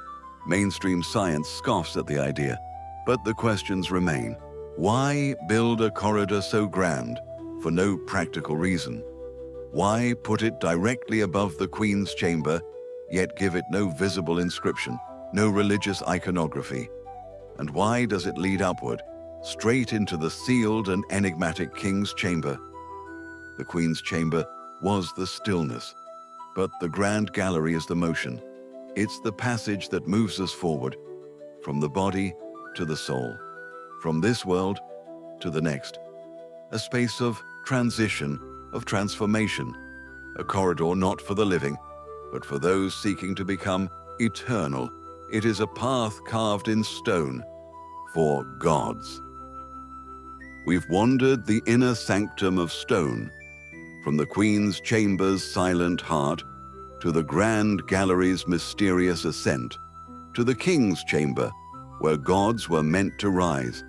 Mainstream science scoffs at the idea, but the questions remain. Why build a corridor so grand for no practical reason? Why put it directly above the Queen's chamber, yet give it no visible inscription, no religious iconography? And why does it lead upward, straight into the sealed and enigmatic King's chamber? The Queen's chamber was the stillness, but the Grand Gallery is the motion. It's the passage that moves us forward, from the body to the soul, from this world to the next. A space of transition, of transformation, a corridor not for the living, but for those seeking to become eternal. It is a path carved in stone for gods. We've wandered the inner sanctum of stone, from the Queen's chamber's silent heart to the Grand Gallery's mysterious ascent, to the King's chamber, where gods were meant to rise,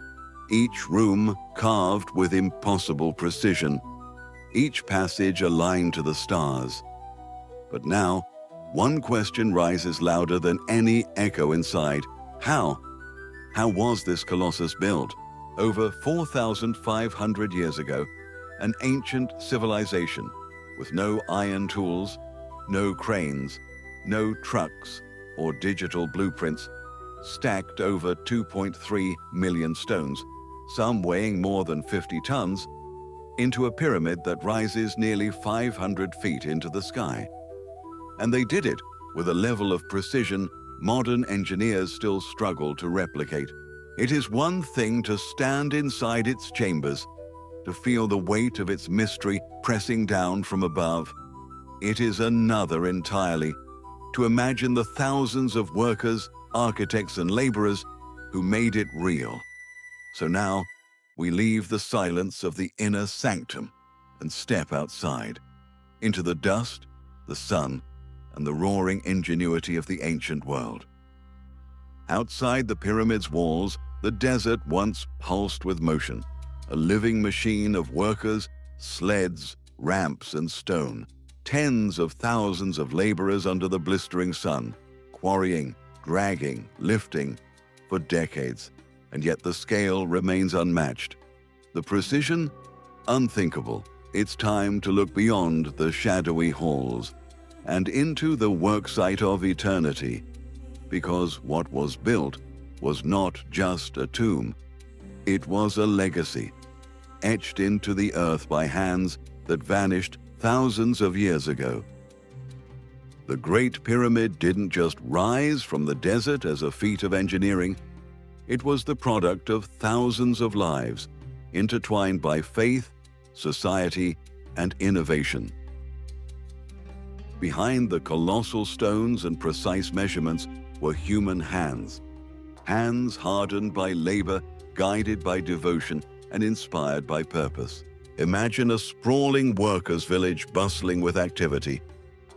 each room carved with impossible precision, each passage aligned to the stars. But now, one question rises louder than any echo inside. How? How was this colossus built? Over 4,500 years ago, an ancient civilization with no iron tools, no cranes, no trucks or digital blueprints, stacked over 2.3 million stones, some weighing more than 50 tons, into a pyramid that rises nearly 500 feet into the sky. And they did it with a level of precision modern engineers still struggle to replicate. It is one thing to stand inside its chambers, to feel the weight of its mystery pressing down from above. It is another entirely to imagine the thousands of workers, architects, and laborers who made it real. So now, we leave the silence of the inner sanctum and step outside, into the dust, the sun, and the roaring ingenuity of the ancient world. Outside the pyramid's walls, the desert once pulsed with motion, a living machine of workers, sleds, ramps, and stone. Tens of thousands of laborers under the blistering sun, quarrying, dragging, lifting for decades, and yet the scale remains unmatched. The precision, unthinkable. It's time to look beyond the shadowy halls and into the worksite of eternity, because what was built was not just a tomb. It was a legacy, etched into the earth by hands that vanished thousands of years ago. The Great Pyramid didn't just rise from the desert as a feat of engineering. It was the product of thousands of lives, intertwined by faith, society, and innovation. Behind the colossal stones and precise measurements were human hands. Hands hardened by labor, guided by devotion, and inspired by purpose. Imagine a sprawling workers' village bustling with activity,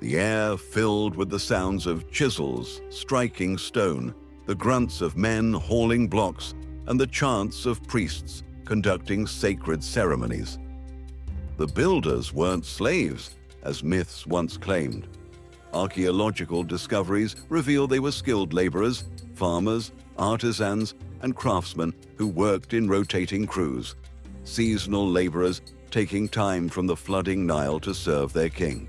the air filled with the sounds of chisels striking stone, the grunts of men hauling blocks, and the chants of priests conducting sacred ceremonies. The builders weren't slaves, as myths once claimed. Archaeological discoveries reveal they were skilled laborers, farmers, artisans, and craftsmen who worked in rotating crews, seasonal laborers taking time from the flooding Nile to serve their king.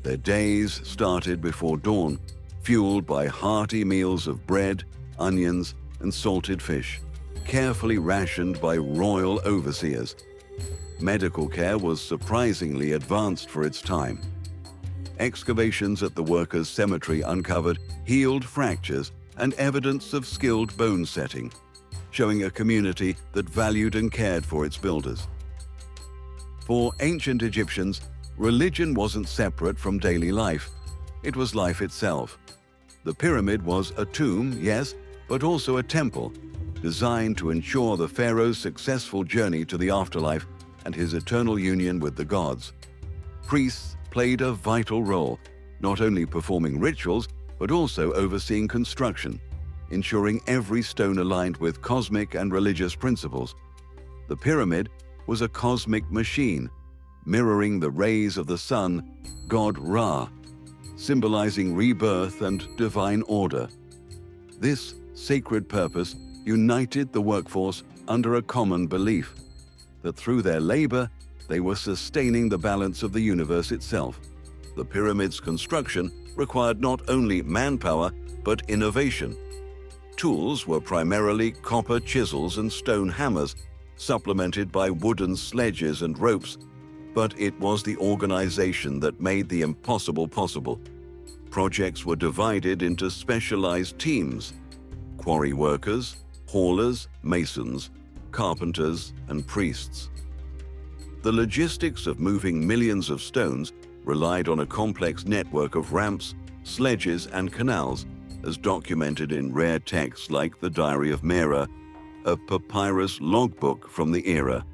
Their days started before dawn, fueled by hearty meals of bread, onions, and salted fish, carefully rationed by royal overseers. Medical care was surprisingly advanced for its time. Excavations at the workers' cemetery uncovered healed fractures and evidence of skilled bone setting, showing a community that valued and cared for its builders. For ancient Egyptians, religion wasn't separate from daily life. It was life itself. The pyramid was a tomb, yes, but also a temple, designed to ensure the pharaoh's successful journey to the afterlife and his eternal union with the gods. Priests played a vital role, not only performing rituals, but also overseeing construction, ensuring every stone aligned with cosmic and religious principles. The pyramid was a cosmic machine, mirroring the rays of the sun, god Ra, symbolizing rebirth and divine order. This sacred purpose united the workforce under a common belief that through their labor, they were sustaining the balance of the universe itself. The pyramid's construction required not only manpower, but innovation. Tools were primarily copper chisels and stone hammers, supplemented by wooden sledges and ropes, but it was the organization that made the impossible possible. Projects were divided into specialized teams: quarry workers, haulers, masons, carpenters, and priests. The logistics of moving millions of stones relied on a complex network of ramps, sledges, and canals, as documented in rare texts like the Diary of Mera, a papyrus logbook from the era.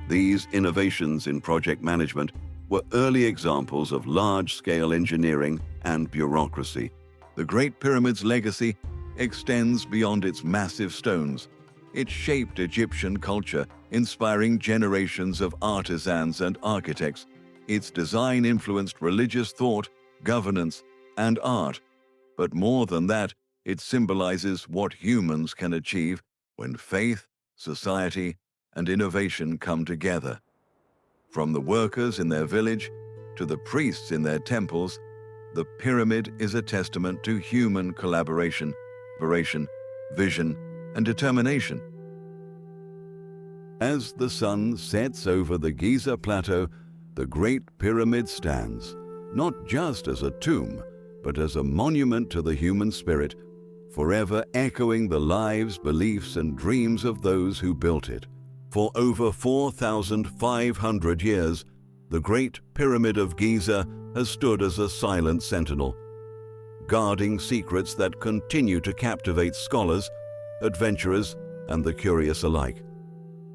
These innovations in project management were early examples of large-scale engineering and bureaucracy. The Great Pyramid's legacy extends beyond its massive stones. It shaped Egyptian culture, inspiring generations of artisans and architects. Its design influenced religious thought, governance, and art. But more than that, It symbolizes what humans can achieve when faith, society, and innovation come together. From the workers in their village to the priests in their temples, the pyramid is a testament to human collaboration, vision, and determination. As the sun sets over the Giza plateau, the Great Pyramid stands, not just as a tomb, but as a monument to the human spirit, forever echoing the lives, beliefs, and dreams of those who built it. For over 4,500 years, the Great Pyramid of Giza has stood as a silent sentinel, guarding secrets that continue to captivate scholars, adventurers, and the curious alike.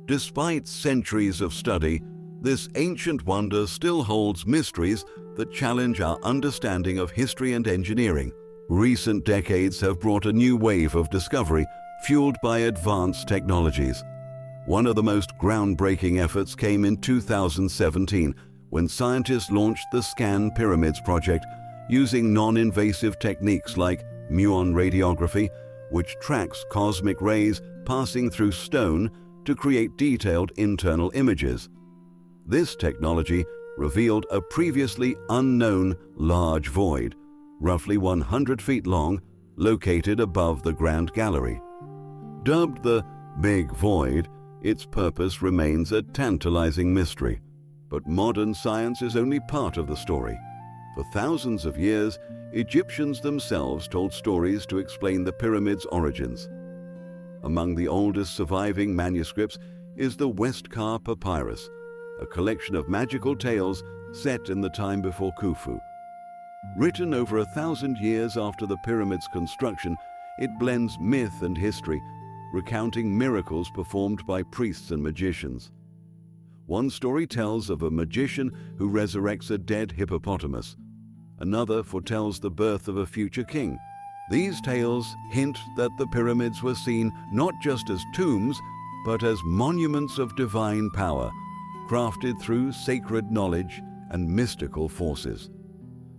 Despite centuries of study, this ancient wonder still holds mysteries that challenge our understanding of history and engineering. Recent decades have brought a new wave of discovery, fueled by advanced technologies. One of the most groundbreaking efforts came in 2017, when scientists launched the Scan Pyramids project, using non-invasive techniques like muon radiography, which tracks cosmic rays passing through stone to create detailed internal images. This technology revealed a previously unknown large void, roughly 100 feet long, located above the Grand Gallery. Dubbed the Big Void, its purpose remains a tantalizing mystery. But modern science is only part of the story. For thousands of years, Egyptians themselves told stories to explain the pyramid's origins. Among the oldest surviving manuscripts is the Westcar Papyrus, a collection of magical tales set in the time before Khufu. Written over 1,000 years after the pyramid's construction, it blends myth and history, recounting miracles performed by priests and magicians. One story tells of a magician who resurrects a dead hippopotamus. Another foretells the birth of a future king. These tales hint that the pyramids were seen not just as tombs, but as monuments of divine power, crafted through sacred knowledge and mystical forces.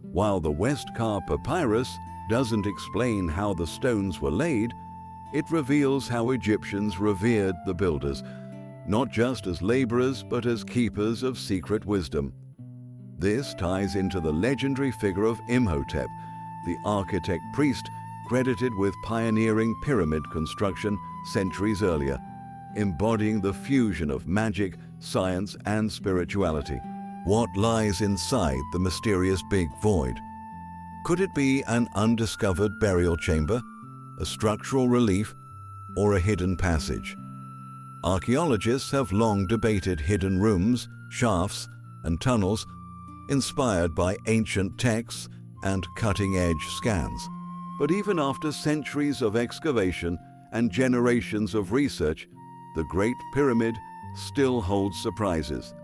While the Westcar Papyrus doesn't explain how the stones were laid, it reveals how Egyptians revered the builders, not just as laborers, but as keepers of secret wisdom. This ties into the legendary figure of Imhotep, the architect-priest credited with pioneering pyramid construction centuries earlier, embodying the fusion of magic, science, and spirituality. What lies inside the mysterious Big Void? Could it be an undiscovered burial chamber, a structural relief, or a hidden passage? Archaeologists have long debated hidden rooms, shafts, and tunnels inspired by ancient texts and cutting-edge scans. But even after centuries of excavation and generations of research, the Great Pyramid still holds surprises.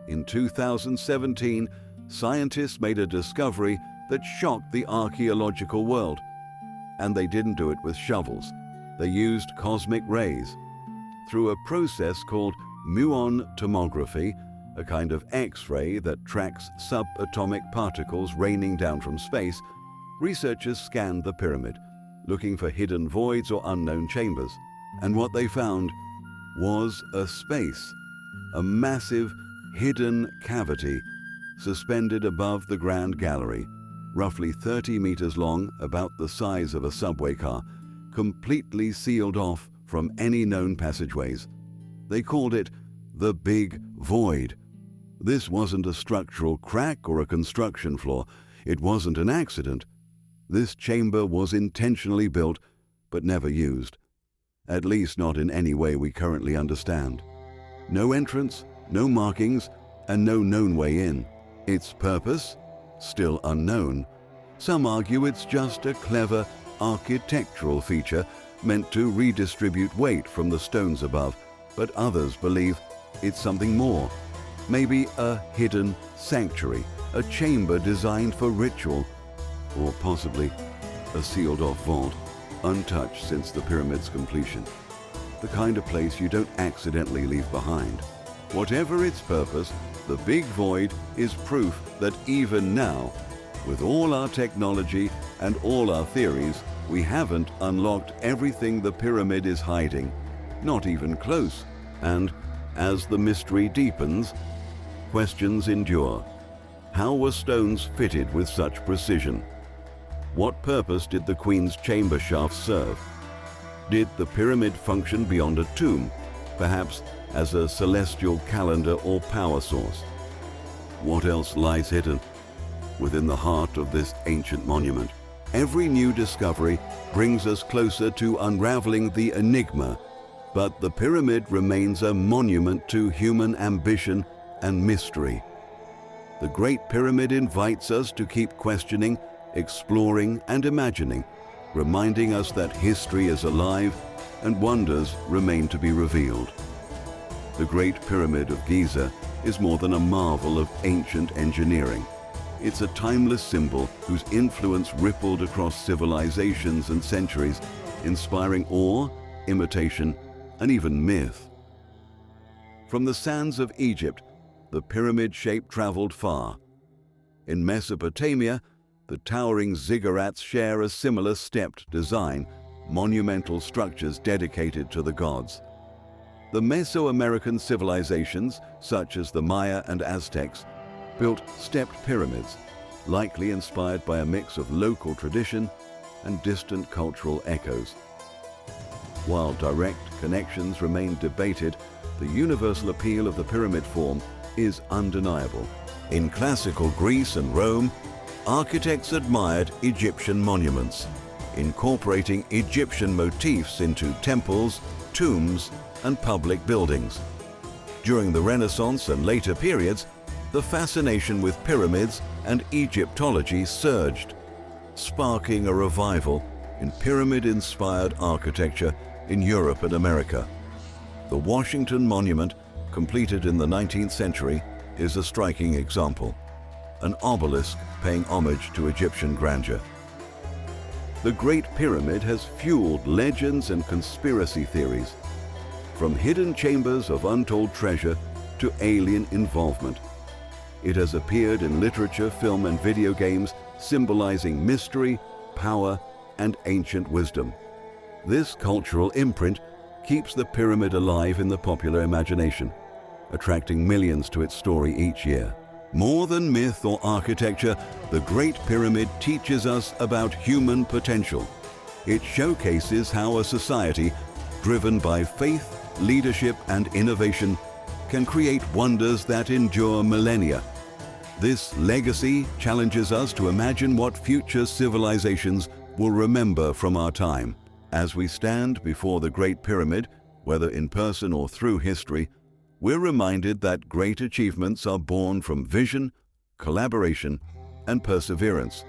In 2017, scientists made a discovery that shocked the archaeological world. And they didn't do it with shovels. They used cosmic rays. Through a process called muon tomography, a kind of X-ray that tracks subatomic particles raining down from space, researchers scanned the pyramid, looking for hidden voids or unknown chambers. And what they found was a space, a massive, hidden cavity suspended above the Grand Gallery, roughly 30 meters long, about the size of a subway car, completely sealed off from any known passageways. They called it the Big Void. This wasn't a structural crack or a construction flaw. It wasn't an accident. This chamber was intentionally built, but never used. At least not in any way we currently understand. No entrance, no markings, and no known way in. Its purpose? Still unknown. Some argue it's just a clever architectural feature meant to redistribute weight from the stones above, but others believe it's something more. Maybe a hidden sanctuary, a chamber designed for ritual, or possibly a sealed-off vault, untouched since the pyramid's completion. The kind of place you don't accidentally leave behind. Whatever its purpose, the Big Void is proof that even now, with all our technology and all our theories, we haven't unlocked everything the pyramid is hiding, not even close. And as the mystery deepens, questions endure. How were stones fitted with such precision? What purpose did the Queen's chamber shaft serve? Did the pyramid function beyond a tomb, perhaps as a celestial calendar or power source? What else lies hidden within the heart of this ancient monument? Every new discovery brings us closer to unraveling the enigma, but the pyramid remains a monument to human ambition and mystery. The Great Pyramid invites us to keep questioning, exploring, and imagining, reminding us that history is alive and wonders remain to be revealed. The Great Pyramid of Giza is more than a marvel of ancient engineering. It's a timeless symbol whose influence rippled across civilizations and centuries, inspiring awe, imitation, and even myth. From the sands of Egypt, the pyramid shape traveled far. In Mesopotamia, the towering ziggurats share a similar stepped design, monumental structures dedicated to the gods. The Mesoamerican civilizations, such as the Maya and Aztecs, built stepped pyramids, likely inspired by a mix of local tradition and distant cultural echoes. While direct connections remain debated, the universal appeal of the pyramid form is undeniable. In classical Greece and Rome, architects admired Egyptian monuments, incorporating Egyptian motifs into temples, tombs, and public buildings. During the Renaissance and later periods, the fascination with pyramids and Egyptology surged, sparking a revival in pyramid-inspired architecture in Europe and America. The Washington Monument, completed in the 19th century, is a striking example, an obelisk paying homage to Egyptian grandeur. The Great Pyramid has fueled legends and conspiracy theories, from hidden chambers of untold treasure to alien involvement. It has appeared in literature, film, and video games, symbolizing mystery, power, and ancient wisdom. This cultural imprint keeps the pyramid alive in the popular imagination, attracting millions to its story each year. More than myth or architecture, the Great Pyramid teaches us about human potential. It showcases how a society driven by faith, leadership, and innovation can create wonders that endure millennia. This legacy challenges us to imagine what future civilizations will remember from our time. As we stand before the Great Pyramid, whether in person or through history, we're reminded that great achievements are born from vision, collaboration, and perseverance.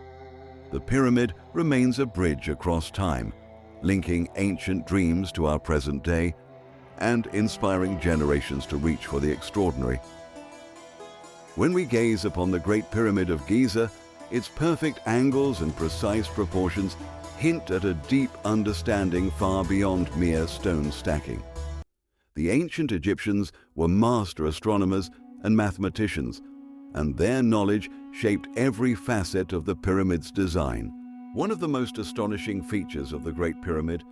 The pyramid remains a bridge across time, linking ancient dreams to our present day and inspiring generations to reach for the extraordinary. When we gaze upon the Great Pyramid of Giza, its perfect angles and precise proportions hint at a deep understanding far beyond mere stone stacking. The ancient Egyptians were master astronomers and mathematicians, and their knowledge shaped every facet of the pyramid's design. One of the most astonishing features of the Great Pyramid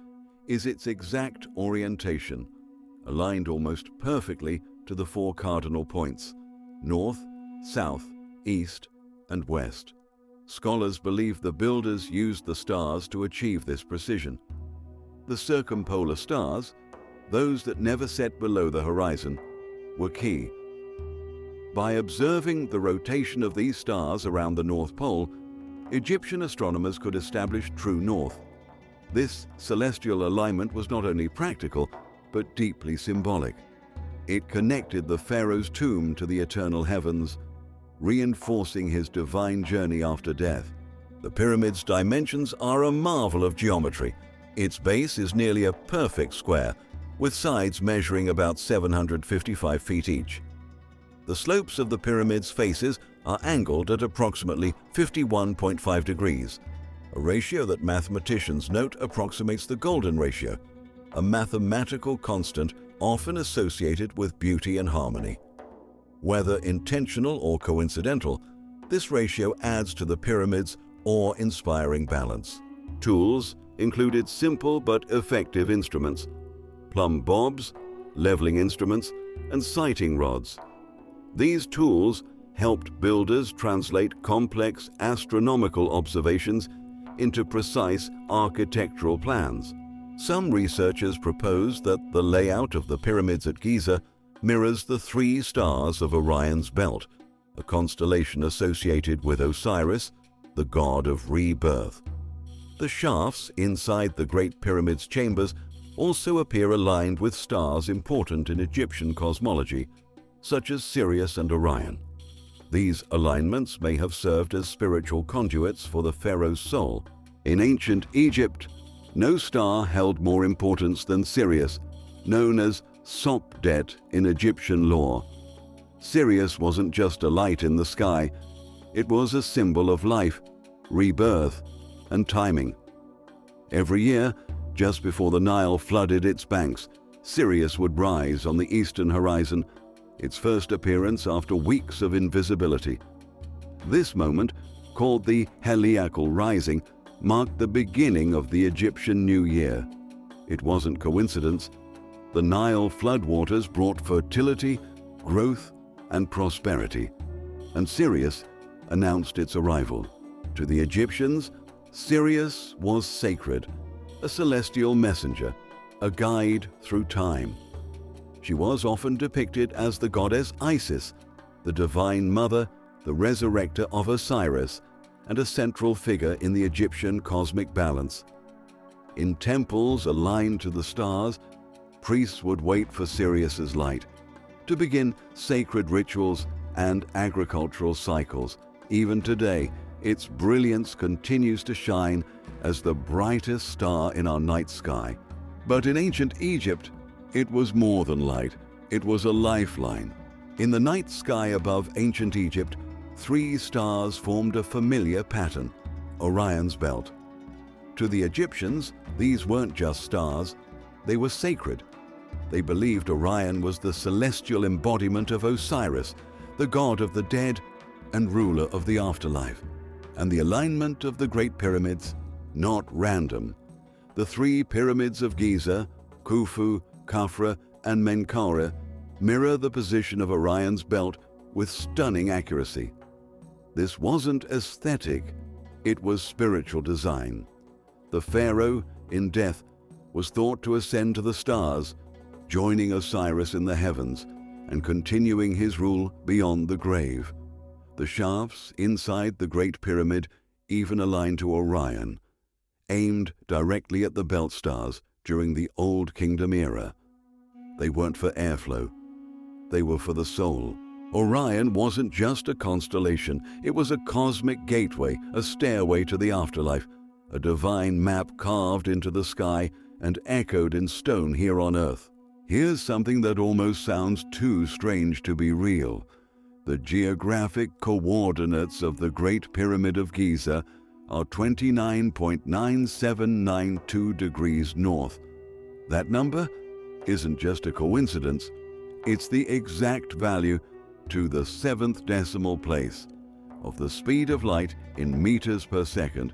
is its exact orientation, aligned almost perfectly to the four cardinal points: north, south, east, and west. Scholars believe the builders used the stars to achieve this precision. The circumpolar stars, those that never set below the horizon, were key. By observing the rotation of these stars around the North Pole, Egyptian astronomers could establish true north. This celestial alignment was not only practical, but deeply symbolic. It connected the pharaoh's tomb to the eternal heavens, reinforcing his divine journey after death. The pyramid's dimensions are a marvel of geometry. Its base is nearly a perfect square, with sides measuring about 755 feet each. The slopes of the pyramid's faces are angled at approximately 51.5 degrees, a ratio that mathematicians note approximates the golden ratio, a mathematical constant often associated with beauty and harmony. Whether intentional or coincidental, this ratio adds to the pyramid's awe-inspiring balance. Tools included simple but effective instruments, plumb bobs, leveling instruments, and sighting rods. These tools helped builders translate complex astronomical observations into precise architectural plans. Some researchers propose that the layout of the pyramids at Giza mirrors the 3 stars of Orion's belt, a constellation associated with Osiris, the god of rebirth. The shafts inside the Great Pyramid's chambers also appear aligned with stars important in Egyptian cosmology, such as Sirius and Orion. These alignments may have served as spiritual conduits for the pharaoh's soul. In ancient Egypt, no star held more importance than Sirius, known as Sopdet in Egyptian lore. Sirius wasn't just a light in the sky, it was a symbol of life, rebirth, and timing. Every year, just before the Nile flooded its banks, Sirius would rise on the eastern horizon, its first appearance after weeks of invisibility. This moment, called the Heliacal Rising, marked the beginning of the Egyptian New Year. It wasn't coincidence. The Nile floodwaters brought fertility, growth, and prosperity, and Sirius announced its arrival. To the Egyptians, Sirius was sacred, a celestial messenger, a guide through time. She was often depicted as the goddess Isis, the divine mother, the resurrector of Osiris, and a central figure in the Egyptian cosmic balance. In temples aligned to the stars, priests would wait for Sirius's light to begin sacred rituals and agricultural cycles. Even today, its brilliance continues to shine as the brightest star in our night sky. But in ancient Egypt, it was more than light. It was a lifeline. In the night sky above ancient Egypt, 3 stars formed a familiar pattern, Orion's belt. To the Egyptians, these weren't just stars, they were sacred. They believed Orion was the celestial embodiment of Osiris, the god of the dead and ruler of the afterlife. And the alignment of the Great Pyramids, not random. The 3 pyramids of Giza, Khufu, Khafra, and Menkaure, mirror the position of Orion's belt with stunning accuracy. This wasn't aesthetic, it was spiritual design. The pharaoh, in death, was thought to ascend to the stars, joining Osiris in the heavens and continuing his rule beyond the grave. The shafts inside the Great Pyramid even aligned to Orion, aimed directly at the belt stars during the Old Kingdom era. They weren't for airflow, they were for the soul. Orion wasn't just a constellation, it was a cosmic gateway, a stairway to the afterlife, a divine map carved into the sky and echoed in stone here on Earth. Here's something that almost sounds too strange to be real. The geographic coordinates of the Great Pyramid of Giza are 29.9792 degrees north. That number isn't just a coincidence, it's the exact value to the 7th decimal place of the speed of light in meters per second,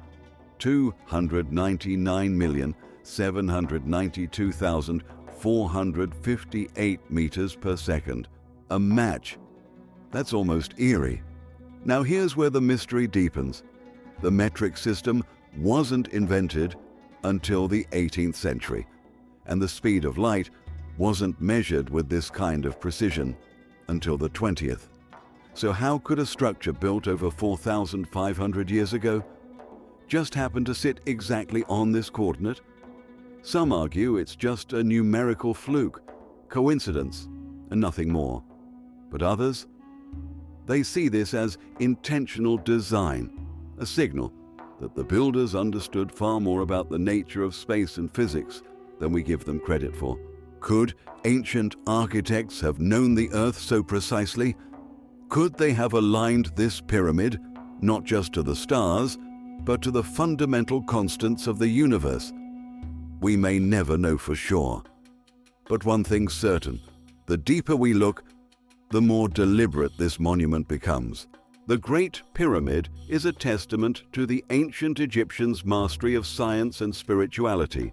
299,792,458 meters per second. A match. That's almost eerie. Now here's where the mystery deepens. The metric system wasn't invented until the 18th century, and the speed of light wasn't measured with this kind of precision until the 20th. So how could a structure built over 4,500 years ago just happen to sit exactly on this coordinate? Some argue it's just a numerical fluke, coincidence, and nothing more. But others, they see this as intentional design, a signal that the builders understood far more about the nature of space and physics than we give them credit for. Could ancient architects have known the Earth so precisely? Could they have aligned this pyramid not just to the stars, but to the fundamental constants of the universe? We may never know for sure. But one thing's certain, the deeper we look, the more deliberate this monument becomes. The Great Pyramid is a testament to the ancient Egyptians' mastery of science and spirituality.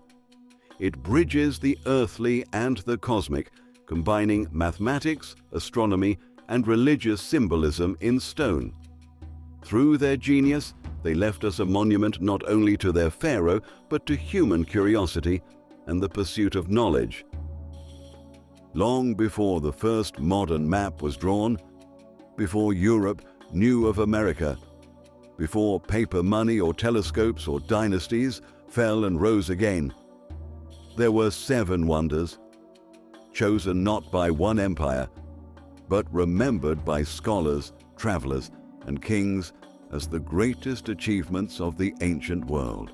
It bridges the earthly and the cosmic, combining mathematics, astronomy, and religious symbolism in stone. Through their genius, they left us a monument not only to their pharaoh, but to human curiosity and the pursuit of knowledge. Long before the first modern map was drawn, before Europe knew of America, before paper money or telescopes or dynasties fell and rose again, there were 7 wonders, chosen not by one empire, but remembered by scholars, travelers, and kings as the greatest achievements of the ancient world.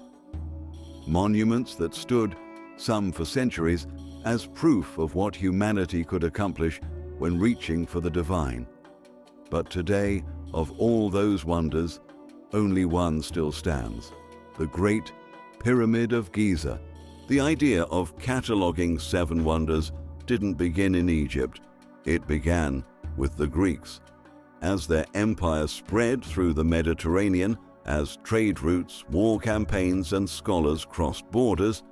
Monuments that stood, some for centuries, as proof of what humanity could accomplish when reaching for the divine. But today, of all those wonders, only one still stands: the Great Pyramid of Giza. The idea of cataloging 7 wonders didn't begin in Egypt. It began with the Greeks. As their empire spread through the Mediterranean, as trade routes, war campaigns, and scholars crossed borders,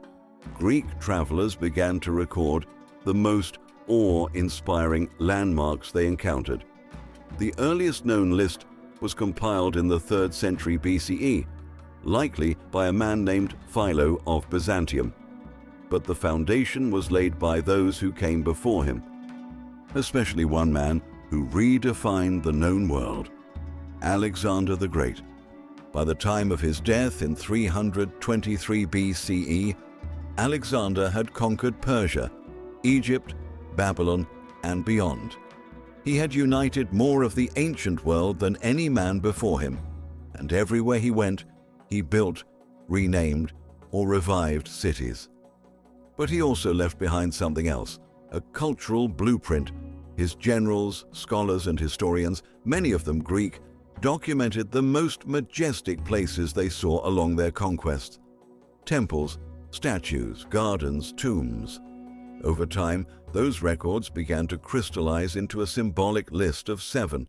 Greek travelers began to record the most awe-inspiring landmarks they encountered. The earliest known list was compiled in the 3rd century BCE, likely by a man named Philo of Byzantium. But the foundation was laid by those who came before him, especially one man who redefined the known world: Alexander the Great. By the time of his death in 323 BCE, Alexander had conquered Persia, Egypt, Babylon, and beyond. He had united more of the ancient world than any man before him, and everywhere he went, he built, renamed, or revived cities. But he also left behind something else: a cultural blueprint. His generals, scholars, and historians, many of them Greek, documented the most majestic places they saw along their conquests: temples, statues, gardens, tombs. Over time, those records began to crystallize into a symbolic list of 7,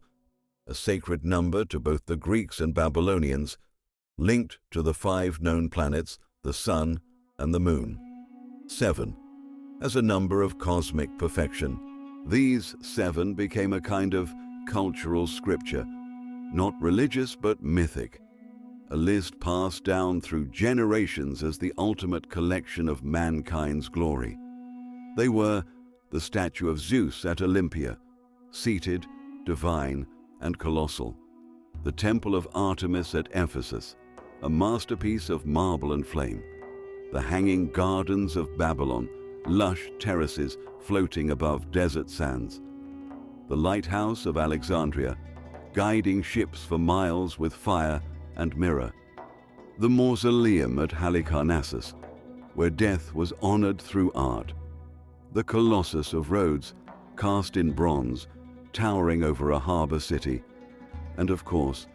a sacred number to both the Greeks and Babylonians, linked to the 5 known planets, the sun and the moon. 7, as a number of cosmic perfection. These 7 became a kind of cultural scripture, not religious but mythic, a list passed down through generations as the ultimate collection of mankind's glory. They were the statue of Zeus at Olympia, seated, divine, and colossal; the temple of Artemis at Ephesus, a masterpiece of marble and flame; the hanging gardens of Babylon, lush terraces floating above desert sands; the lighthouse of Alexandria, guiding ships for miles with fire and mirror; the mausoleum at Halicarnassus, where death was honored through art; the Colossus of Rhodes, cast in bronze, towering over a harbor city; and of course,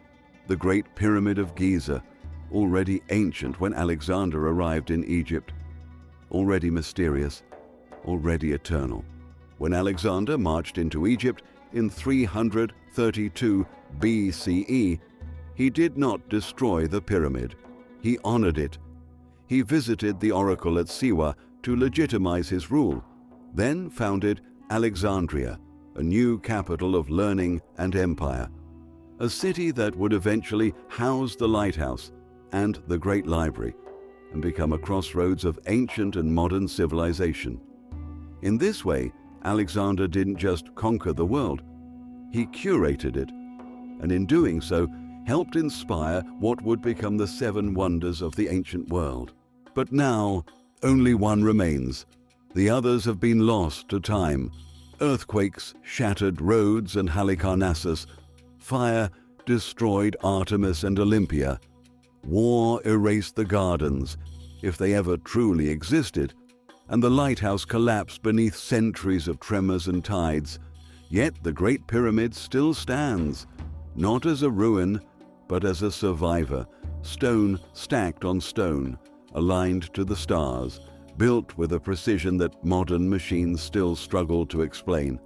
the Great Pyramid of Giza, already ancient when Alexander arrived in Egypt, already mysterious, already eternal. When Alexander marched into Egypt in 332 BCE, he did not destroy the pyramid. He honored it. He visited the oracle at Siwa to legitimize his rule, then founded Alexandria, a new capital of learning and empire, a city that would eventually house the lighthouse and the great library and become a crossroads of ancient and modern civilization. In this way, Alexander didn't just conquer the world, he curated it, and in doing so, helped inspire what would become the 7 wonders of the ancient world. But now, only one remains. The others have been lost to time. Earthquakes shattered Rhodes and Halicarnassus. Fire destroyed Artemis and Olympia. War erased the gardens, if they ever truly existed, and the lighthouse collapsed beneath centuries of tremors and tides. Yet the Great Pyramid still stands, not as a ruin, but as a survivor, stone stacked on stone, aligned to the stars, built with a precision that modern machines still struggle to explain.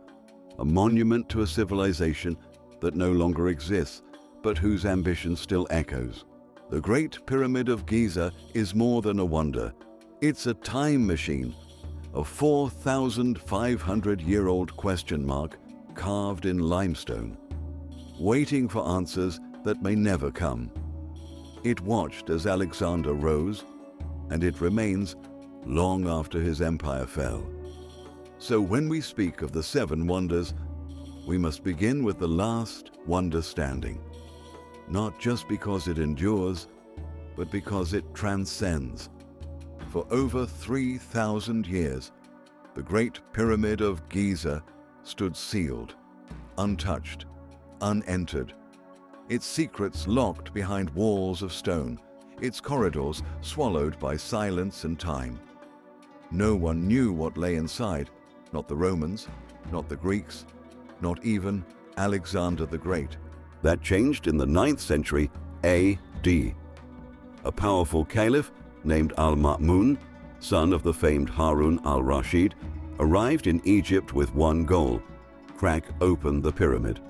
A monument to a civilization that no longer exists, but whose ambition still echoes. The Great Pyramid of Giza is more than a wonder. It's a time machine, a 4,500-year-old question mark carved in limestone, waiting for answers that may never come. It watched as Alexander rose, and it remains long after his empire fell. So when we speak of the seven wonders, we must begin with the last wonder standing, not just because it endures, but because it transcends. For over 3,000 years, the Great Pyramid of Giza stood sealed, untouched, unentered, its secrets locked behind walls of stone, its corridors swallowed by silence and time. No one knew what lay inside, not the Romans, not the Greeks, not even Alexander the Great. That changed in the 9th century AD. A powerful caliph named Al-Ma'mun, son of the famed Harun al-Rashid, arrived in Egypt with one goal: crack open the pyramid.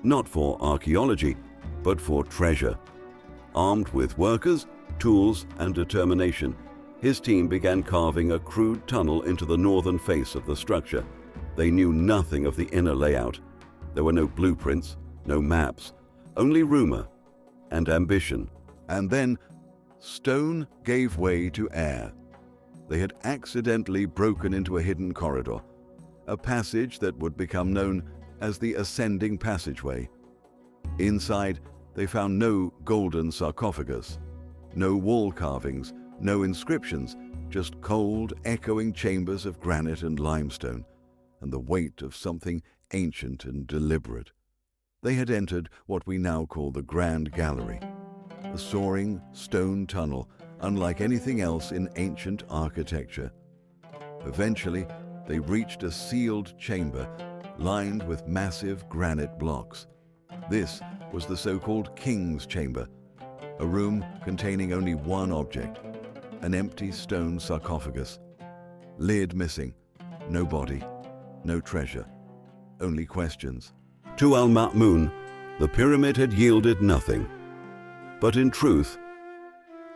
Not for archaeology, but for treasure. Armed with workers, tools, and determination, his team began carving a crude tunnel into the northern face of the structure. They knew nothing of the inner layout. There were no blueprints, no maps, only rumor and ambition. And then, stone gave way to air. They had accidentally broken into a hidden corridor, a passage that would become known as the Ascending Passageway. Inside, they found no golden sarcophagus, no wall carvings, no inscriptions, just cold, echoing chambers of granite and limestone, and the weight of something ancient and deliberate. They had entered what we now call the Grand Gallery, a soaring stone tunnel unlike anything else in ancient architecture. Eventually, they reached a sealed chamber lined with massive granite blocks. This was the so-called King's Chamber, a room containing only one object, an empty stone sarcophagus. Lid missing, no body, no treasure, only questions. To Al-Ma'mun, the pyramid had yielded nothing. But in truth,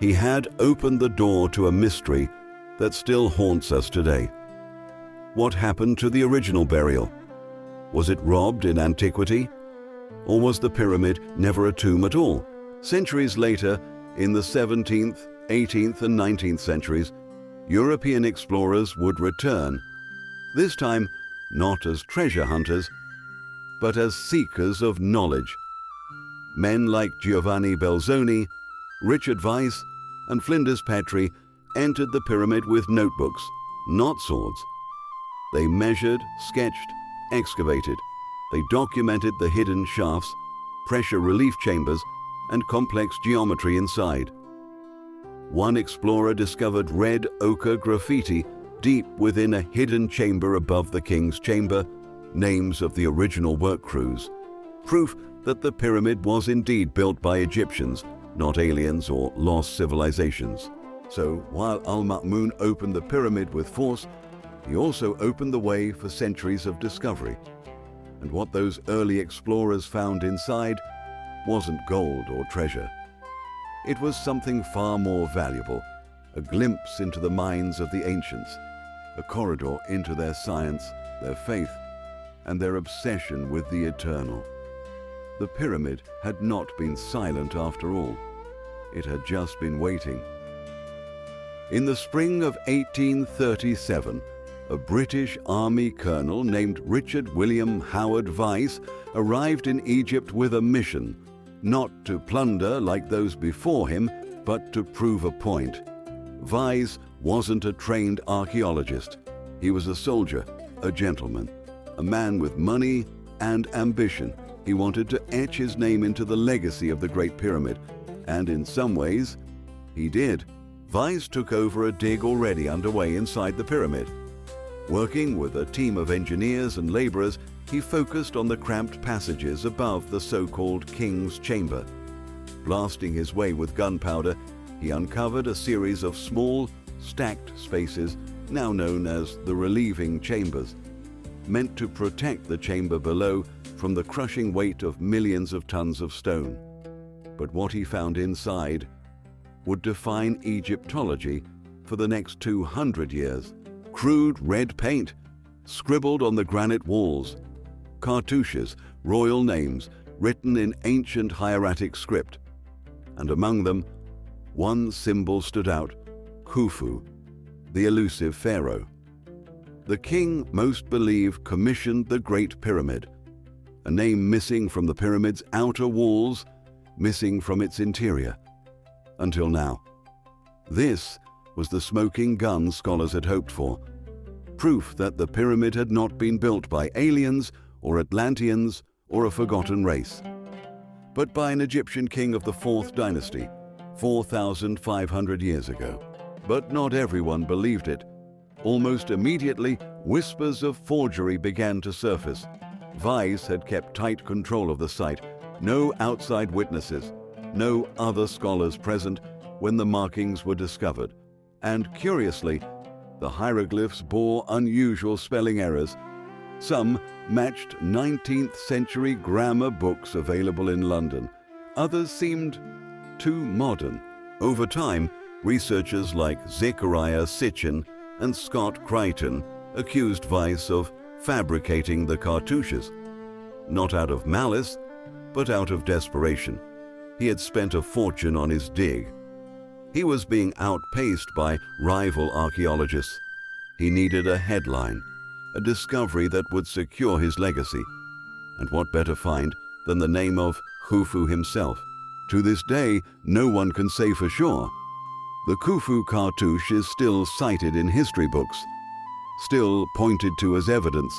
he had opened the door to a mystery that still haunts us today. What happened to the original burial? Was it robbed in antiquity? Or was the pyramid never a tomb at all? Centuries later, in the 17th, 18th and 19th centuries, European explorers would return, this time not as treasure hunters, but as seekers of knowledge. Men like Giovanni Belzoni, Richard Weiss, and Flinders Petrie entered the pyramid with notebooks, not swords. They measured, sketched, excavated. They documented the hidden shafts, pressure relief chambers, and complex geometry inside. One explorer discovered red ochre graffiti deep within a hidden chamber above the king's chamber, names of the original work crews. Proof that the pyramid was indeed built by Egyptians, not aliens or lost civilizations. So while Al-Ma'mun opened the pyramid with force, he also opened the way for centuries of discovery. And what those early explorers found inside wasn't gold or treasure. It was something far more valuable, a glimpse into the minds of the ancients, a corridor into their science, their faith, and their obsession with the eternal. The pyramid had not been silent after all. It had just been waiting. In the spring of 1837, a British Army colonel named Richard William Howard Weiss arrived in Egypt with a mission, not to plunder like those before him, but to prove a point. Weiss wasn't a trained archaeologist. He was a soldier, a gentleman, a man with money and ambition. He wanted to etch his name into the legacy of the Great Pyramid, and in some ways, he did. Weiss took over a dig already underway inside the pyramid. Working with a team of engineers and laborers, he focused on the cramped passages above the so-called King's Chamber. Blasting his way with gunpowder, he uncovered a series of small, stacked spaces now known as the relieving chambers, meant to protect the chamber below from the crushing weight of millions of tons of stone. But what he found inside would define Egyptology for the next 200 years. Crude red paint, scribbled on the granite walls, cartouches, royal names written in ancient hieratic script, and among them, one symbol stood out: Khufu, the elusive pharaoh. The king, most believe, commissioned the Great Pyramid, a name missing from the pyramid's outer walls, missing from its interior. Until now. This was the smoking gun scholars had hoped for, proof that the pyramid had not been built by aliens or Atlanteans or a forgotten race, but by an Egyptian king of the 4th dynasty, 4,500 years ago. But not everyone believed it. Almost immediately, whispers of forgery began to surface. Vice had kept tight control of the site, no outside witnesses, no other scholars present when the markings were discovered. And curiously, the hieroglyphs bore unusual spelling errors. Some matched 19th century grammar books available in London. Others seemed too modern. Over time, researchers like Zechariah Sitchin and Scott Crichton accused Vice of fabricating the cartouches, not out of malice, but out of desperation. He had spent a fortune on his dig. He was being outpaced by rival archaeologists. He needed a headline, a discovery that would secure his legacy. And what better find than the name of Khufu himself? To this day, no one can say for sure. The Khufu cartouche is still cited in history books, still pointed to as evidence,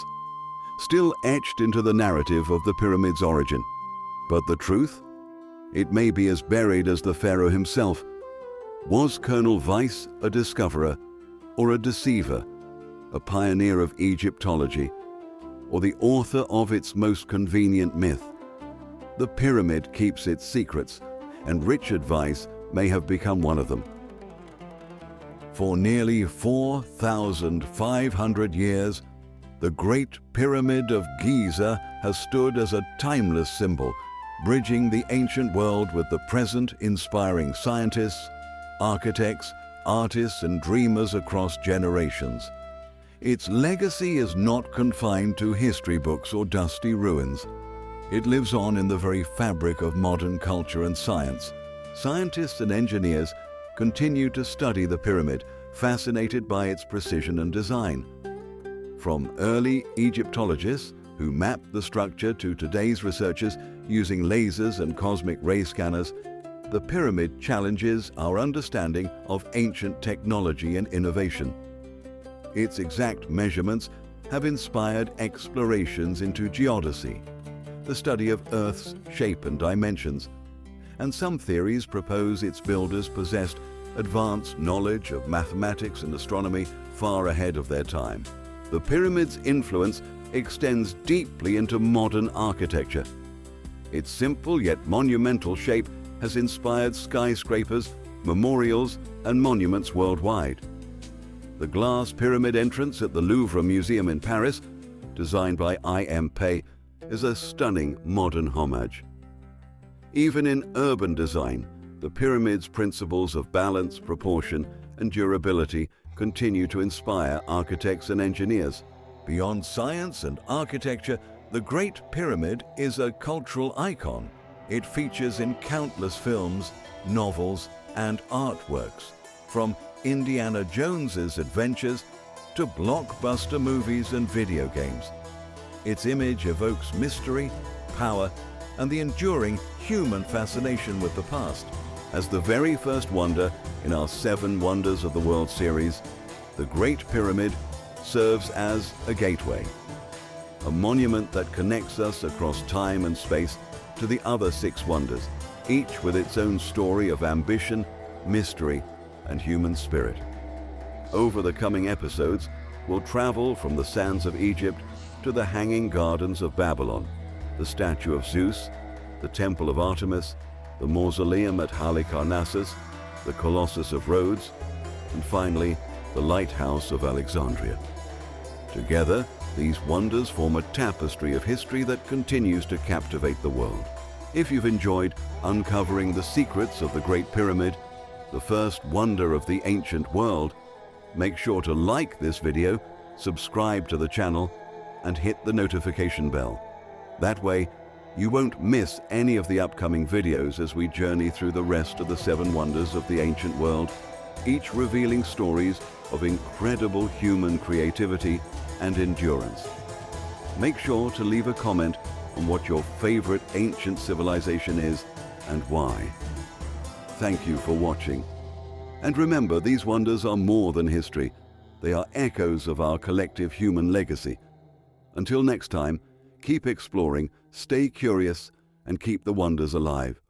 still etched into the narrative of the pyramid's origin. But the truth? It may be as buried as the pharaoh himself. Was Colonel Vice a discoverer or a deceiver, a pioneer of Egyptology, or the author of its most convenient myth? The pyramid keeps its secrets, and Richard Vice may have become one of them. For nearly 4,500 years, the Great Pyramid of Giza has stood as a timeless symbol, bridging the ancient world with the present, inspiring scientists, architects, artists, and dreamers across generations. Its legacy is not confined to history books or dusty ruins. It lives on in the very fabric of modern culture and science. Scientists and engineers continue to study the pyramid, fascinated by its precision and design. From early Egyptologists who mapped the structure to today's researchers using lasers and cosmic ray scanners, the pyramid challenges our understanding of ancient technology and innovation. Its exact measurements have inspired explorations into geodesy, the study of Earth's shape and dimensions, and some theories propose its builders possessed advanced knowledge of mathematics and astronomy far ahead of their time. The pyramid's influence extends deeply into modern architecture. Its simple yet monumental shape has inspired skyscrapers, memorials, and monuments worldwide. The glass pyramid entrance at the Louvre Museum in Paris, designed by I.M. Pei, is a stunning modern homage. Even in urban design, the pyramid's principles of balance, proportion, and durability continue to inspire architects and engineers. Beyond science and architecture, the Great Pyramid is a cultural icon. It features in countless films, novels, and artworks, from Indiana Jones's adventures to blockbuster movies and video games. Its image evokes mystery, power, and the enduring human fascination with the past. As the very first wonder in our 7 Wonders of the World series, the Great Pyramid serves as a gateway, a monument that connects us across time and space to the other 6 wonders, each with its own story of ambition, mystery, and human spirit. Over the coming episodes, we'll travel from the sands of Egypt to the Hanging Gardens of Babylon, the statue of Zeus, the Temple of Artemis, the Mausoleum at Halicarnassus, the Colossus of Rhodes, and finally, the Lighthouse of Alexandria. Together, these wonders form a tapestry of history that continues to captivate the world. If you've enjoyed uncovering the secrets of the Great Pyramid, the first wonder of the ancient world, make sure to like this video, subscribe to the channel, and hit the notification bell. That way, you won't miss any of the upcoming videos as we journey through the rest of the 7 wonders of the ancient world, each revealing stories of incredible human creativity and endurance. Make sure to leave a comment on what your favorite ancient civilization is and why. Thank you for watching. And remember, these wonders are more than history. They are echoes of our collective human legacy. Until next time, keep exploring, stay curious, and keep the wonders alive.